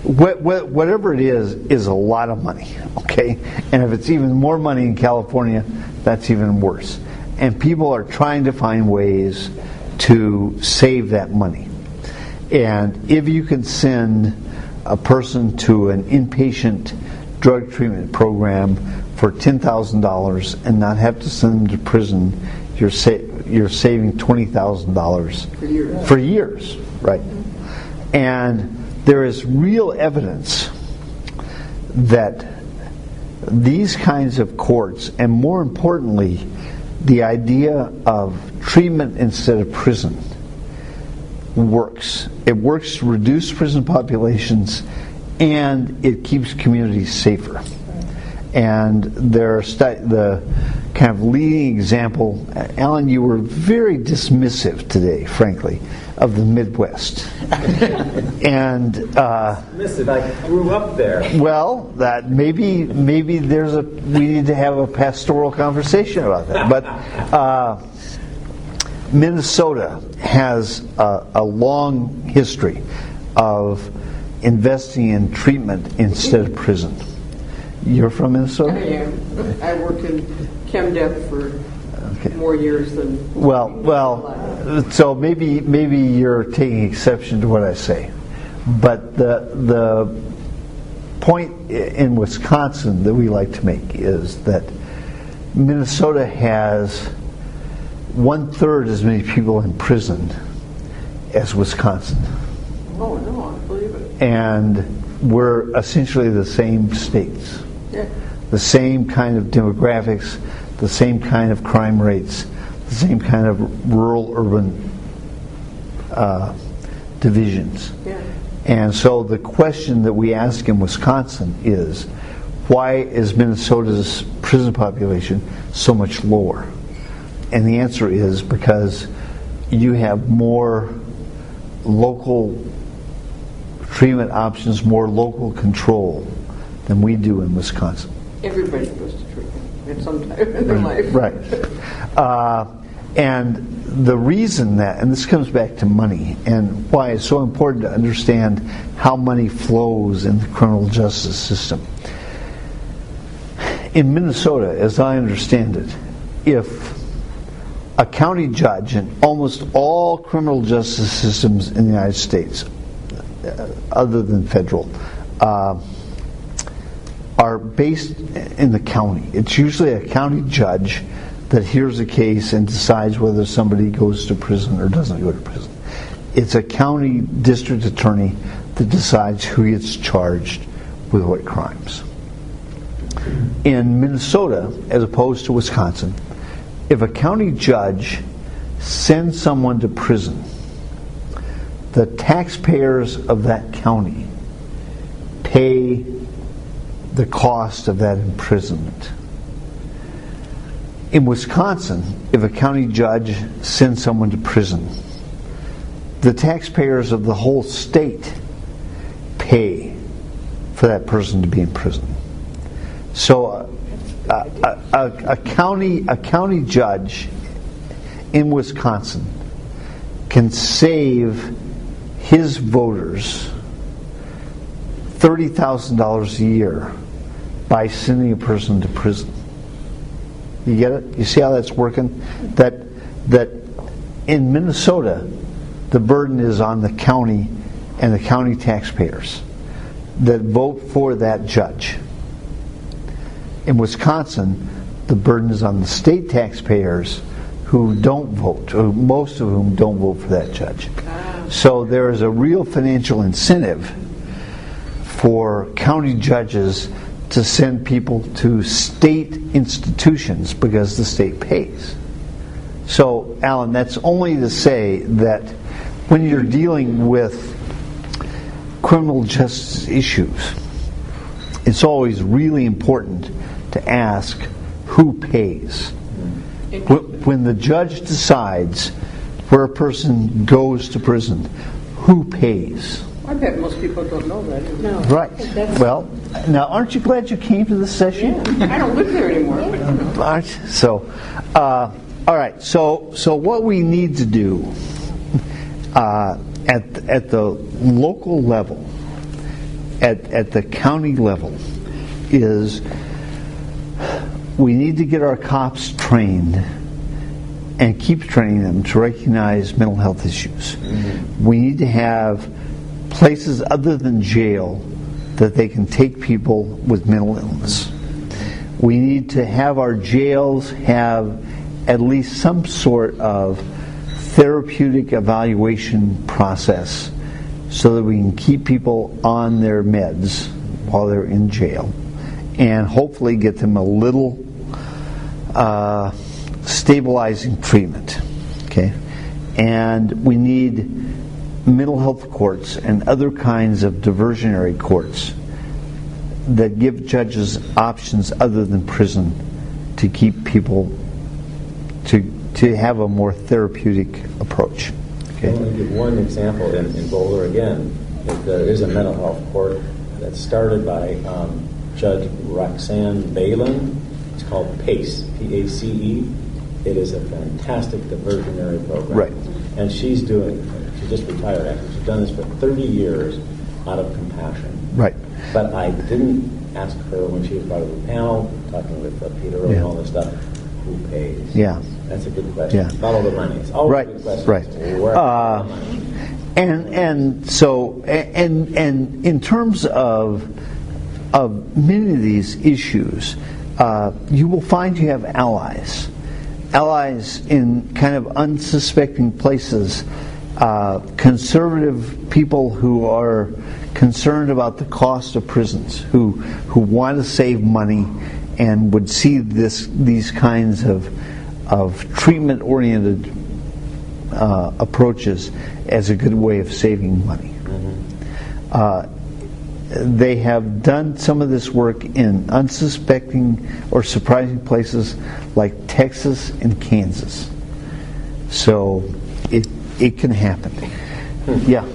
Whatever it is a lot of money. Okay, and if it's even more money in California, that's even worse. And people are trying to find ways to save that money. And if you can send a person to an inpatient drug treatment program for $10,000 and not have to send them to prison, you're saving $20,000 for years, right? And there is real evidence that these kinds of courts, and more importantly, the idea of treatment instead of prison, works. It works to reduce prison populations, and it keeps communities safer. And the kind of leading example, Alan, you were very dismissive today, frankly, of the Midwest. And Dismissive, I grew up there. well, that maybe we need to have a pastoral conversation about that. But Minnesota has a long history of investing in treatment instead of prison. You're from Minnesota? I am. I worked in ChemDep for more years than. Well. So maybe you're taking exception to what I say, but the point in Wisconsin that we like to make is that Minnesota has 1/3 as many people in prison as Wisconsin. Oh no, I believe it. And we're essentially the same states. Yeah. The same kind of demographics, the same kind of crime rates, the same kind of rural-urban divisions. Yeah. And so the question that we ask in Wisconsin is, why is Minnesota's prison population so much lower? And the answer is because you have more local treatment options, more local control than we do in Wisconsin. Everybody goes to treatment at some time in their life. Right. And the reason that, and this comes back to money, and why it's so important to understand how money flows in the criminal justice system. In Minnesota, as I understand it, if a county judge in almost all criminal justice systems in the United States, other than federal, are based in the county. It's usually a county judge that hears a case and decides whether somebody goes to prison or doesn't go to prison. It's a county district attorney that decides who gets charged with what crimes. In Minnesota, as opposed to Wisconsin, if a county judge sends someone to prison, the taxpayers of that county pay the cost of that imprisonment. In Wisconsin, if a county judge sends someone to prison, the taxpayers of the whole state pay for that person to be in prison. So a county judge in Wisconsin can save his voters $30,000 a year by sending a person to prison. You get it? You see how that's working? That in Minnesota, the burden is on the county and the county taxpayers that vote for that judge. In Wisconsin, the burden is on the state taxpayers who don't vote, or most of whom don't vote for that judge. So there is a real financial incentive for county judges to send people to state institutions because the state pays. So, Alan, that's only to say that when you're dealing with criminal justice issues, it's always really important to ask who pays. When the judge decides where a person goes to prison, who pays? I bet most people don't know that. No. Right. Well, now, aren't you glad you came to this session? Yeah, I don't live there anymore. Aren't you? So, all right. So what we need to do at the local level, at the county level, is we need to get our cops trained and keep training them to recognize mental health issues. Mm-hmm. We need to have places other than jail that they can take people with mental illness. We need to have our jails have at least some sort of therapeutic evaluation process so that we can keep people on their meds while they're in jail and hopefully get them a little stabilizing treatment. Okay? And we need mental health courts and other kinds of diversionary courts that give judges options other than prison to keep people to have a more therapeutic approach. Okay? I want to give one example in Boulder again. There is a mental health court that's started by Judge Roxanne Balin. It's called PACE, P-A-C-E. It is a fantastic diversionary program. Right. And she just retired after. She's done this for 30 years out of compassion. Right. But I didn't ask her when she was part of the panel, talking with Peter Earle and all this stuff, who pays? Yeah. That's a good question. Yeah. Follow the money. It's always Right. a good question. Right. Where the money? And so in terms of many of these issues, you will find you have allies in kind of unsuspecting places, conservative people who are concerned about the cost of prisons, who want to save money and would see these kinds of treatment-oriented approaches as a good way of saving money. Mm-hmm. They have done some of this work in unsuspecting or surprising places like Texas and Kansas. So it can happen. Yeah.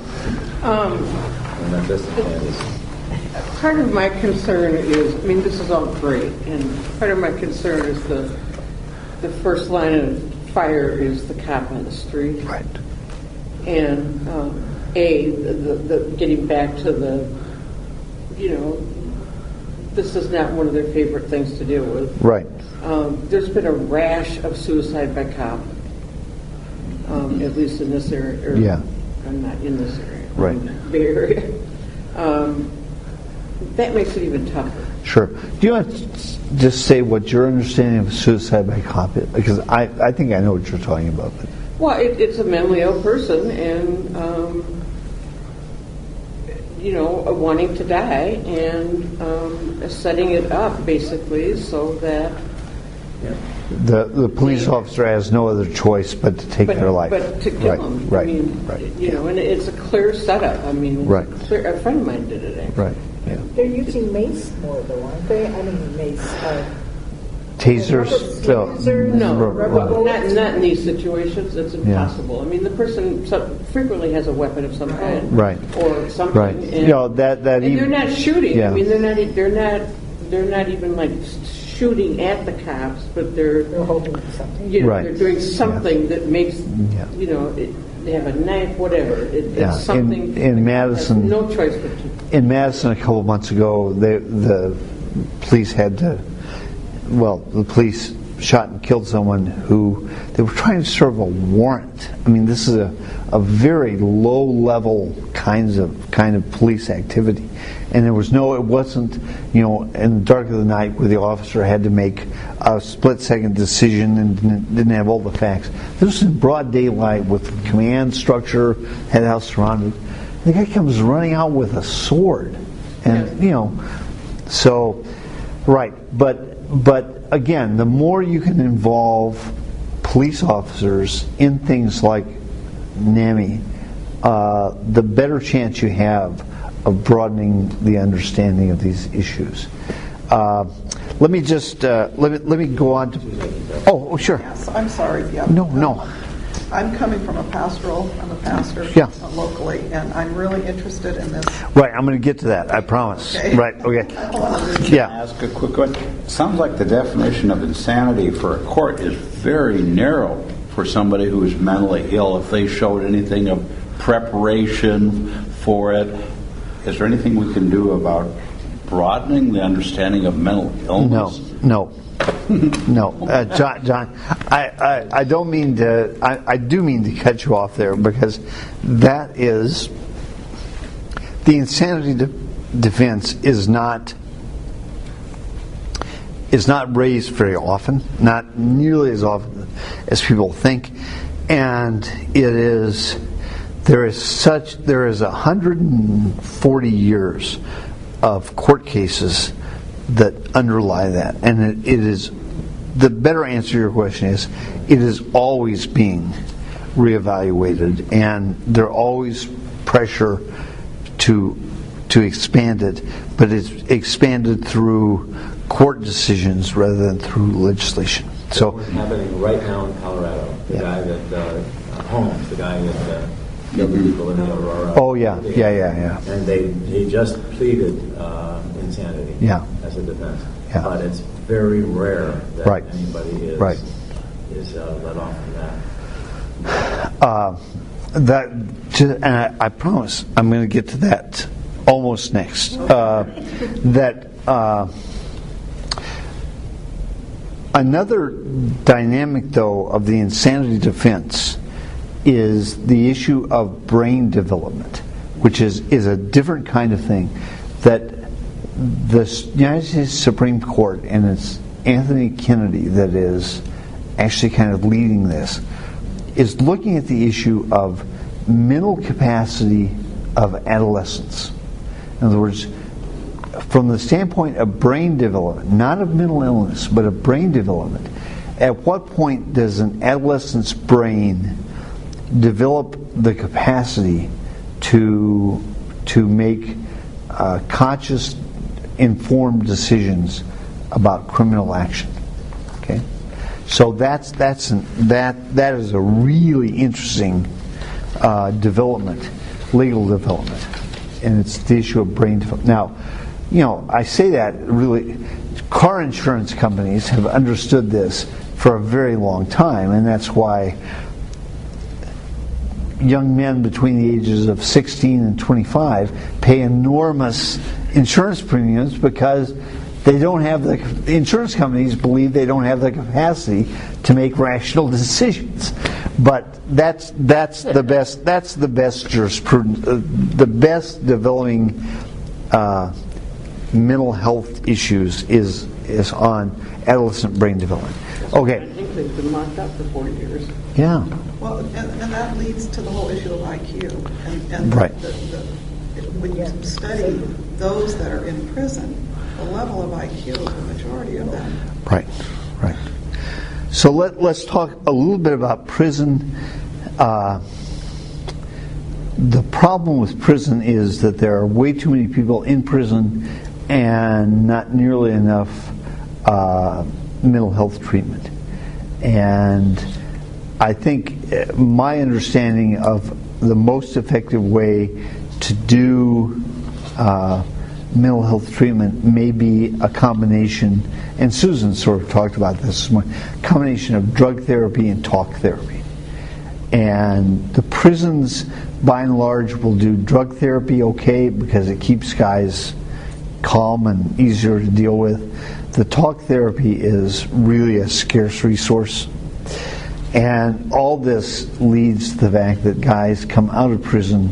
Part of my concern is, this is all great, and part of my concern is the first line of fire is the cop on the street. Right. And the getting back to this is not one of their favorite things to deal with. Right. There's been a rash of suicide by cop, at least in this area. Yeah. I'm not in this area. Right. I'm in the Bay Area. That makes it even tougher. Sure. Do you want to just say what your understanding of suicide by cop is? Because I think I know what you're talking about. But. Well, it's a mentally ill person, and wanting to die, and setting it up basically so that the police officer has no other choice but to take their life. But to kill them. Right. I mean, and it's a clear setup. I mean, right. A friend of mine did it actually. Right. Yeah. They're using mace more, though, aren't they? I mean, mace. Tasers? No, not in these situations. It's impossible. Yeah. I mean, the person frequently has a weapon of some kind, right, or something. Right. And, they're not shooting. Yeah. I mean, they're not even like shooting at the cops, but they're hoping something. They're doing something that makes they have a knife, whatever. It's something. In Madison, no choice but to. In Madison, a couple months ago, the police had to. Well, the police shot and killed someone who they were trying to serve a warrant. I mean, this is a very low level kind of police activity, and it wasn't in the dark of the night where the officer had to make a split second decision and didn't have all the facts. This was in broad daylight with command structure, head house surrounded. The guy comes running out with a sword, and so right, But again, the more you can involve police officers in things like NAMI, the better chance you have of broadening the understanding of these issues. Let me just let me go on to. Oh, sure. Yes, I'm sorry. Yeah. No. I'm coming from I'm a pastor locally, and I'm really interested in this. Right, I'm going to get to that, I promise. Okay. Right, okay. Can I ask a quick one? It sounds like the definition of insanity for a court is very narrow for somebody who is mentally ill. If they showed anything of preparation for it, is there anything we can do about broadening the understanding of mental illness? No. No, John. I don't mean to. I do mean to cut you off there, because that is the insanity defense is not raised very often, not nearly as often as people think, and there is 140 years of court cases that underlie that, and it is the better answer to your question is it is always being reevaluated, and there's always pressure to expand it, but it's expanded through court decisions rather than through legislation. So it's happening right now in Colorado. The guy that Holmes, the guy that killed people in the Aurora. Oh yeah. And he just pleaded insanity as a defense. Yeah. But it's very rare that anybody is let off from that. And I promise I'm going to get to that almost next. Another dynamic, though, of the insanity defense is the issue of brain development, which is a different kind of thing that the United States Supreme Court, and it's Anthony Kennedy that is actually kind of leading this, is looking at the issue of mental capacity of adolescents. In other words, from the standpoint of brain development, not of mental illness, but of brain development, at what point does an adolescent's brain develop the capacity to make conscious, informed decisions about criminal action? Okay, so that is a really interesting development, legal development, and it's the issue of brain development. Now, I say that really, car insurance companies have understood this for a very long time, and that's why young men between the ages of 16 and 25 pay enormous insurance premiums, because the insurance companies believe they don't have the capacity to make rational decisions. But that's the best jurisprudence, the best developing mental health issues is on adolescent brain development. Okay. I think they've been locked up for 40 years. Yeah. Well, and that leads to the whole issue of IQ. And Right. When you study those that are in prison, the level of IQ of the majority of them. Right. So let's talk a little bit about prison. The problem with prison is that there are way too many people in prison and not nearly enough mental health treatment. And I think my understanding of the most effective way to do mental health treatment may be a combination, and Susan sort of talked about this, a combination of drug therapy and talk therapy. And the prisons, by and large, will do drug therapy okay because it keeps guys calm and easier to deal with. The talk therapy is really a scarce resource. And all this leads to the fact that guys come out of prison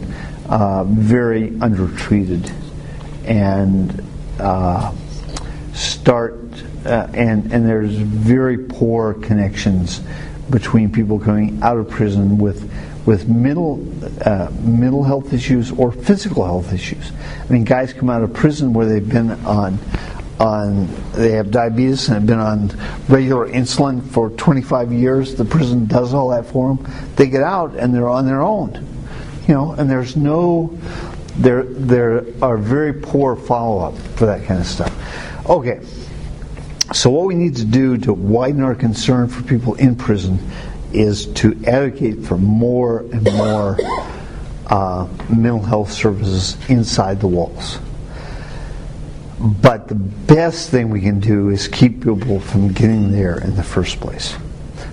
very undertreated and and there's very poor connections between people coming out of prison with mental health issues or physical health issues. I mean, guys come out of prison where they've been they have diabetes and have been on regular insulin for 25 years. The prison does all that for them. They get out and they're on their own, and there are very poor follow-up for that kind of stuff. Okay, so what we need to do to widen our concern for people in prison is to advocate for more and more mental health services inside the walls. But the best thing we can do is keep people from getting there in the first place.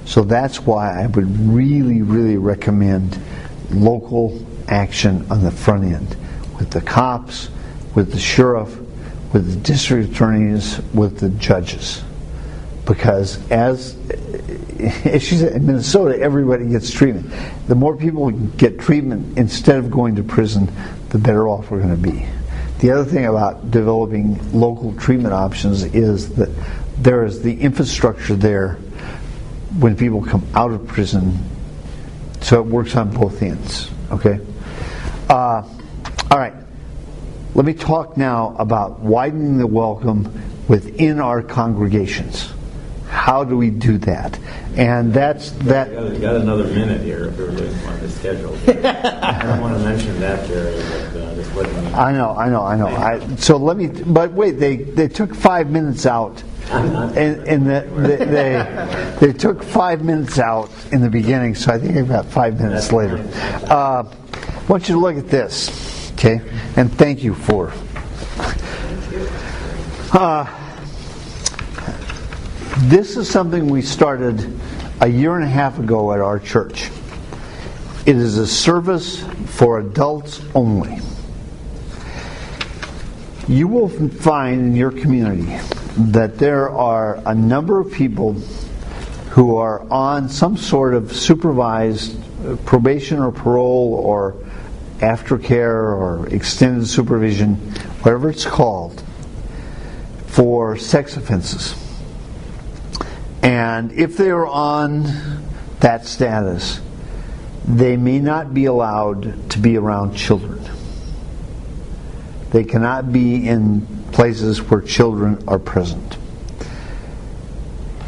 So that's why I would really, really recommend local action on the front end with the cops, with the sheriff, with the district attorneys, with the judges. Because as she said, in Minnesota, everybody gets treatment. The more people get treatment instead of going to prison, the better off we're going to be. The other thing about developing local treatment options is that there is the infrastructure there when people come out of prison, so it works on both ends. Okay? All right. Let me talk now about widening the welcome within our congregations. How do we do that? And that's that. You got another minute here if everybody's on the schedule. I don't want to mention that, Jerry, but just let me. I know. So let me. But wait, they took 5 minutes out, and they took 5 minutes out in the beginning. So I think I've got 5 minutes later. I want you to look at this, okay? And thank you for. This is something we started a year and a half ago at our church. It is a service for adults only. You will find in your community that there are a number of people who are on some sort of supervised probation or parole or aftercare or extended supervision, whatever it's called, for sex offenses. And if they are on that status, they may not be allowed to be around children. They cannot be in places where children are present.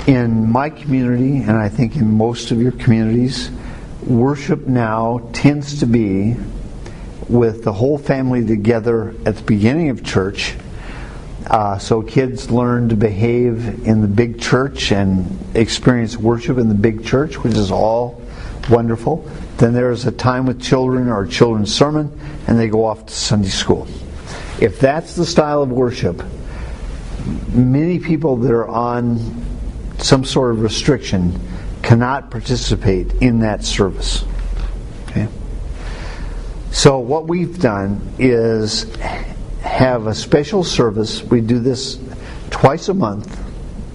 In my community, and I think in most of your communities, worship now tends to be with the whole family together at the beginning of church. So kids learn to behave in the big church and experience worship in the big church, which is all wonderful. Then there's a time with children or a children's sermon, and they go off to Sunday school. If that's the style of worship, many people that are on some sort of restriction cannot participate in that service. Okay? So what we've done is have a special service. We do this twice a month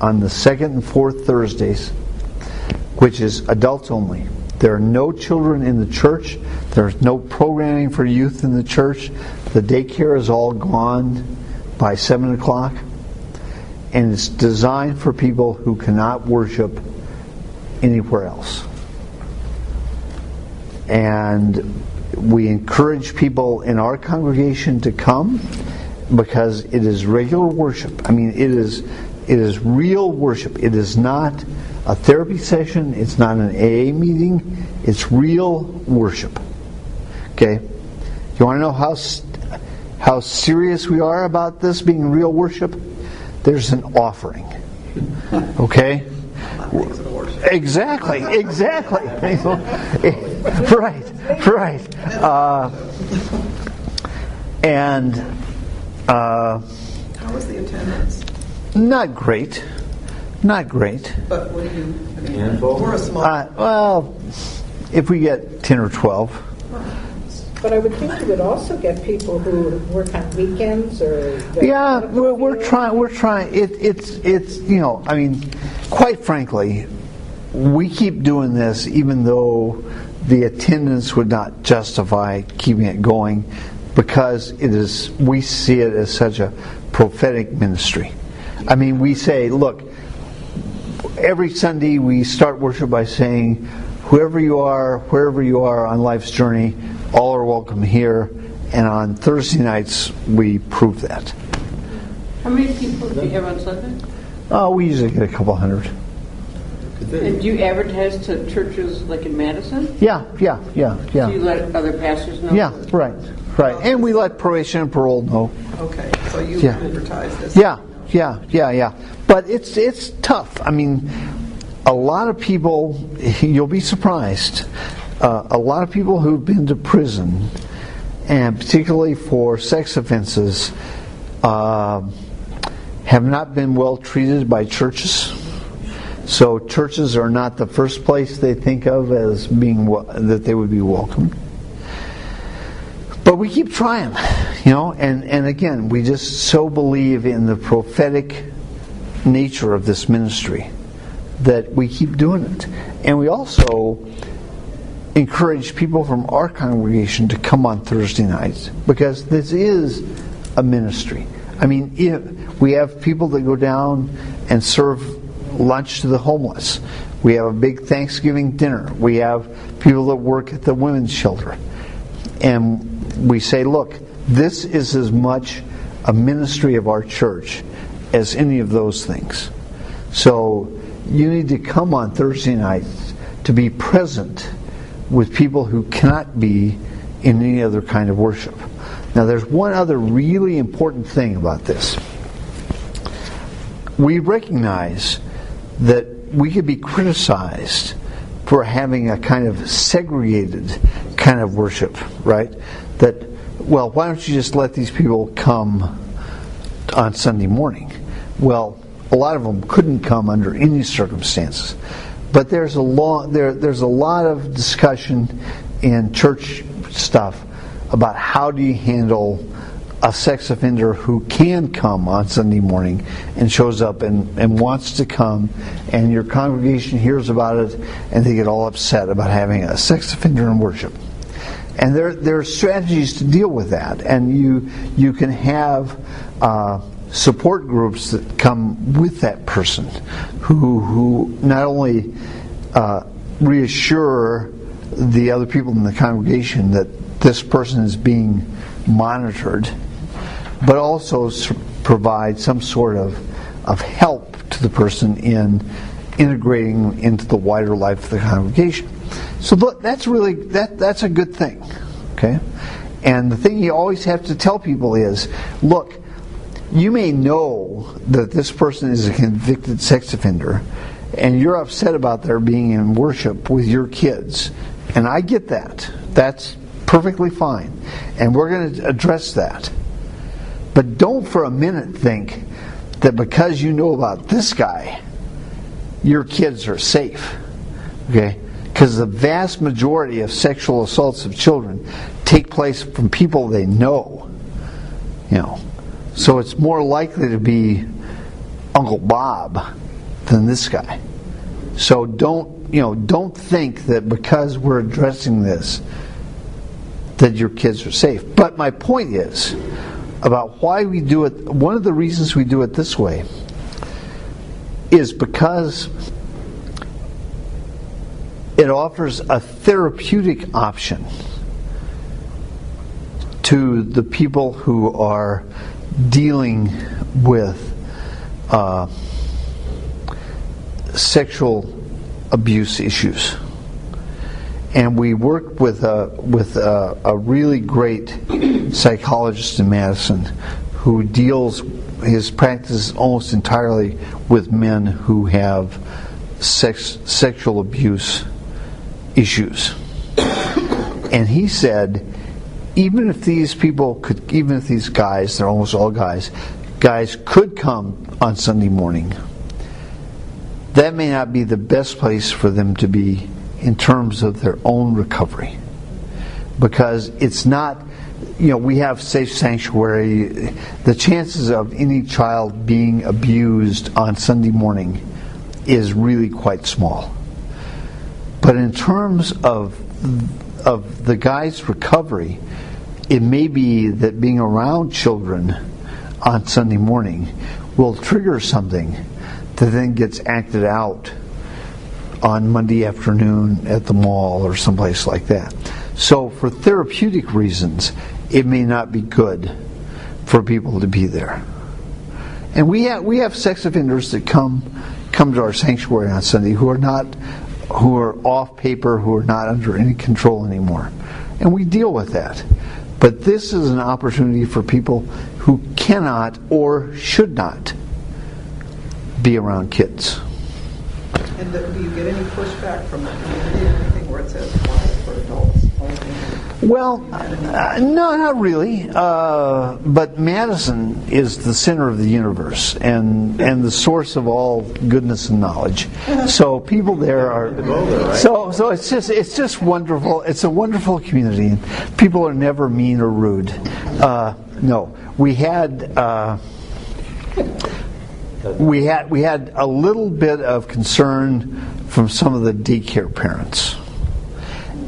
on the second and fourth Thursdays, which is adults only. There are no children in the church. There's no programming for youth in the church. The daycare is all gone. by 7 o'clock, and it's designed for people who cannot worship anywhere else. And we encourage people in our congregation to come because it is regular worship. I mean, it is real worship. It is not a therapy session. It's not an AA meeting. It's real worship. Okay? You want to know how serious we are about this being real worship? There's an offering. Okay? Exactly. Right. And how was the attendance? Not great. But what do you? Handful? We're a small. Well, if we get 10 or 12. But I would think you would also get people who work on weekends or. Yeah, we're trying. It's I mean, quite frankly, we keep doing this even though the attendance would not justify keeping it going, because we see it as such a prophetic ministry. I mean, we say, look, every Sunday we start worship by saying, whoever you are, wherever you are on life's journey, all are welcome here. And on Thursday nights, we prove that. How many people do you have on Sunday? We usually get a couple hundred. And do you advertise to churches like in Madison? Yeah. Do you let other pastors know? Yeah, right. And we let probation and parole know. Okay, so you advertise this. Yeah. But it's tough. I mean, a lot of people, you'll be surprised, a lot of people who've been to prison, and particularly for sex offenses, have not been well treated by churches. So churches are not the first place they think of as being that they would be welcomed. But we keep trying, and again, we just so believe in the prophetic nature of this ministry that we keep doing it. And we also encourage people from our congregation to come on Thursday nights, because this is a ministry. I mean, we have people that go down and serve lunch to the homeless. We have a big Thanksgiving dinner. We have people that work at the women's shelter. And we say, look, this is as much a ministry of our church as any of those things. So you need to come on Thursday nights to be present with people who cannot be in any other kind of worship. Now, there's one other really important thing about this. We recognize that we could be criticized for having a kind of segregated kind of worship, right? That, well, why don't you just let these people come on Sunday morning? Well, a lot of them couldn't come under any circumstances. But there's a lot of discussion in church stuff about how do you handle a sex offender who can come on Sunday morning and shows up and wants to come, and your congregation hears about it and they get all upset about having a sex offender in worship. And there are strategies to deal with that, and you can have support groups that come with that person who not only reassure the other people in the congregation that this person is being monitored, but also provide some sort of help to the person in integrating into the wider life of the congregation. So that's really that's a good thing, okay? And the thing you always have to tell people is, look, you may know that this person is a convicted sex offender, and you're upset about their being in worship with your kids, and I get that. That's perfectly fine, and we're going to address that. But don't for a minute think that because you know about this guy, your kids are safe, okay? Because the vast majority of sexual assaults of children take place from people they know, So it's more likely to be Uncle Bob than this guy. So don't think that because we're addressing this that your kids are safe. But my point is, about why we do it. One of the reasons we do it this way is because it offers a therapeutic option to the people who are dealing with sexual abuse issues. And we work with a really great psychologist in Madison who deals, his practice is almost entirely with men who have sexual abuse issues. And he said, even if these guys, they're almost all guys could come on Sunday morning, that may not be the best place for them to be in terms of their own recovery. Because it's not, we have safe sanctuary. The chances of any child being abused on Sunday morning is really quite small. But in terms of the guy's recovery, it may be that being around children on Sunday morning will trigger something that then gets acted out on Monday afternoon at the mall or someplace like that. So for therapeutic reasons, it may not be good for people to be there. And we have sex offenders that come to our sanctuary on Sunday who are off paper, who are not under any control anymore. And we deal with that. But this is an opportunity for people who cannot or should not be around kids. And do you get any pushback from the community or anything where it says quiet for adults only? Well, no, not really. But Madison is the center of the universe and the source of all goodness and knowledge. So people there are. So it's just wonderful. It's a wonderful community. And people are never mean or rude. No, we had a little bit of concern from some of the daycare parents,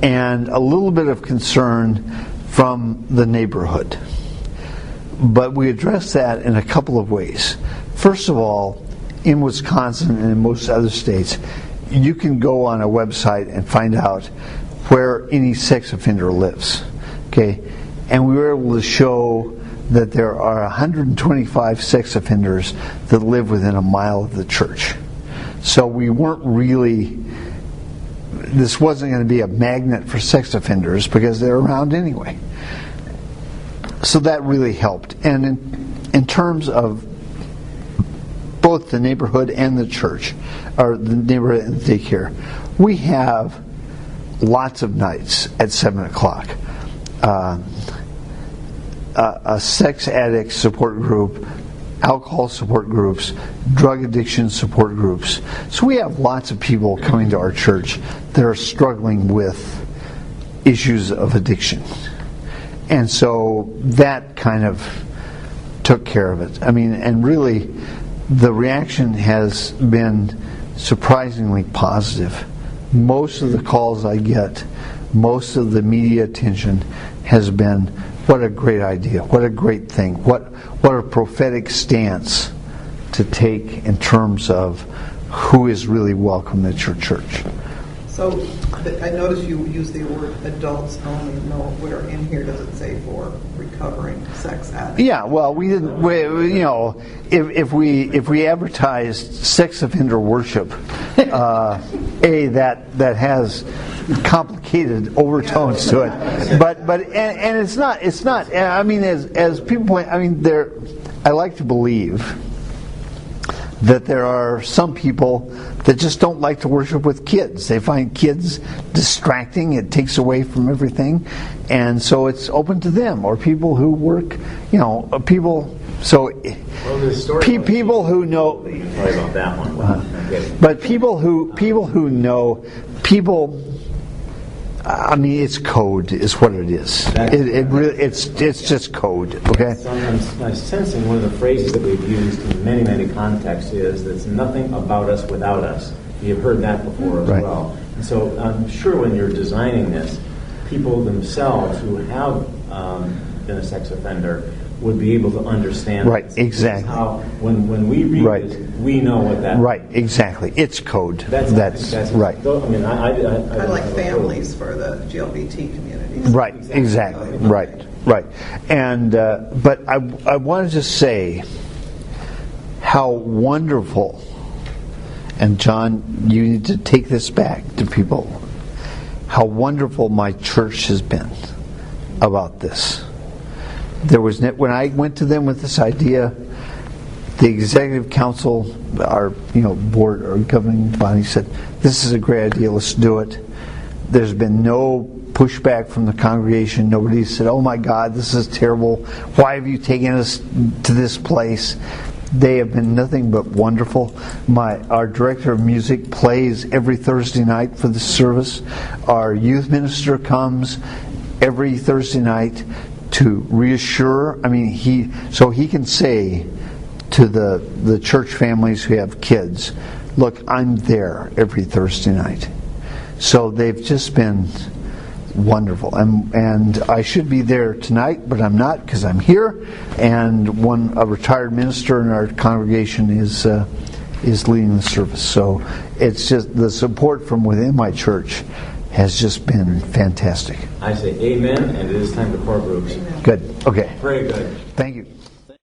and a little bit of concern from the neighborhood. But we addressed that in a couple of ways. First of all, in Wisconsin and in most other states, you can go on a website and find out where any sex offender lives. Okay? And we were able to show that there are 125 sex offenders that live within a mile of the church. So we weren't really, this wasn't going to be a magnet for sex offenders because they're around anyway. So that really helped. And in terms of both the neighborhood and the church, or the neighborhood and the daycare, we have lots of nights at 7 o'clock. A sex addict support group, alcohol support groups, drug addiction support groups. So we have lots of people coming to our church that are struggling with issues of addiction. And so that kind of took care of it. I mean, and really, the reaction has been surprisingly positive. Most of the calls I get, most of the media attention has been, what a great idea, what a great thing, what a prophetic stance to take in terms of who is really welcome at your church. So I noticed you use the word adults only. Nowhere in here does it say for recovering sex addicts. Yeah, well, we didn't. If we advertised sex offender worship, that has complicated overtones to it. But it's not. I mean, as people point, I mean, I like to believe that there are some people that just don't like to worship with kids. They find kids distracting. It takes away from everything. And so it's open to them. Or people who work, people... So people who know... Sorry about that one. But people who know... I mean, it's code is what it is. It really, it's just code, okay? I'm sensing one of the phrases that we've used in many, many contexts is "there's nothing about us without us." You've heard that before as well. And so I'm sure when you're designing this, people themselves who have been a sex offender would be able to understand. Right, this. exactly. How when we read Right. this, we know what that. Right, exactly. It's code. That's right. I mean, I Kind of like families for the GLBT communities. Right, exactly. Right. And but I wanted to say how wonderful, and John, you need to take this back to people, how wonderful my church has been about this. There was when I went to them with this idea, the executive council, our board or governing body said, "This is a great idea. Let's do it." There's been no pushback from the congregation. Nobody said, "Oh my God, this is terrible. Why have you taken us to this place?" They have been nothing but wonderful. Our director of music plays every Thursday night for the service. Our youth minister comes every Thursday night to reassure. I mean, he can say to the church families who have kids, "Look, I'm there every Thursday night." So they've just been wonderful, and I should be there tonight, but I'm not because I'm here. And a retired minister in our congregation is leading the service. So it's just the support from within my church has just been fantastic. I say amen, and it is time to core groups. Good. Okay. Very good. Thank you.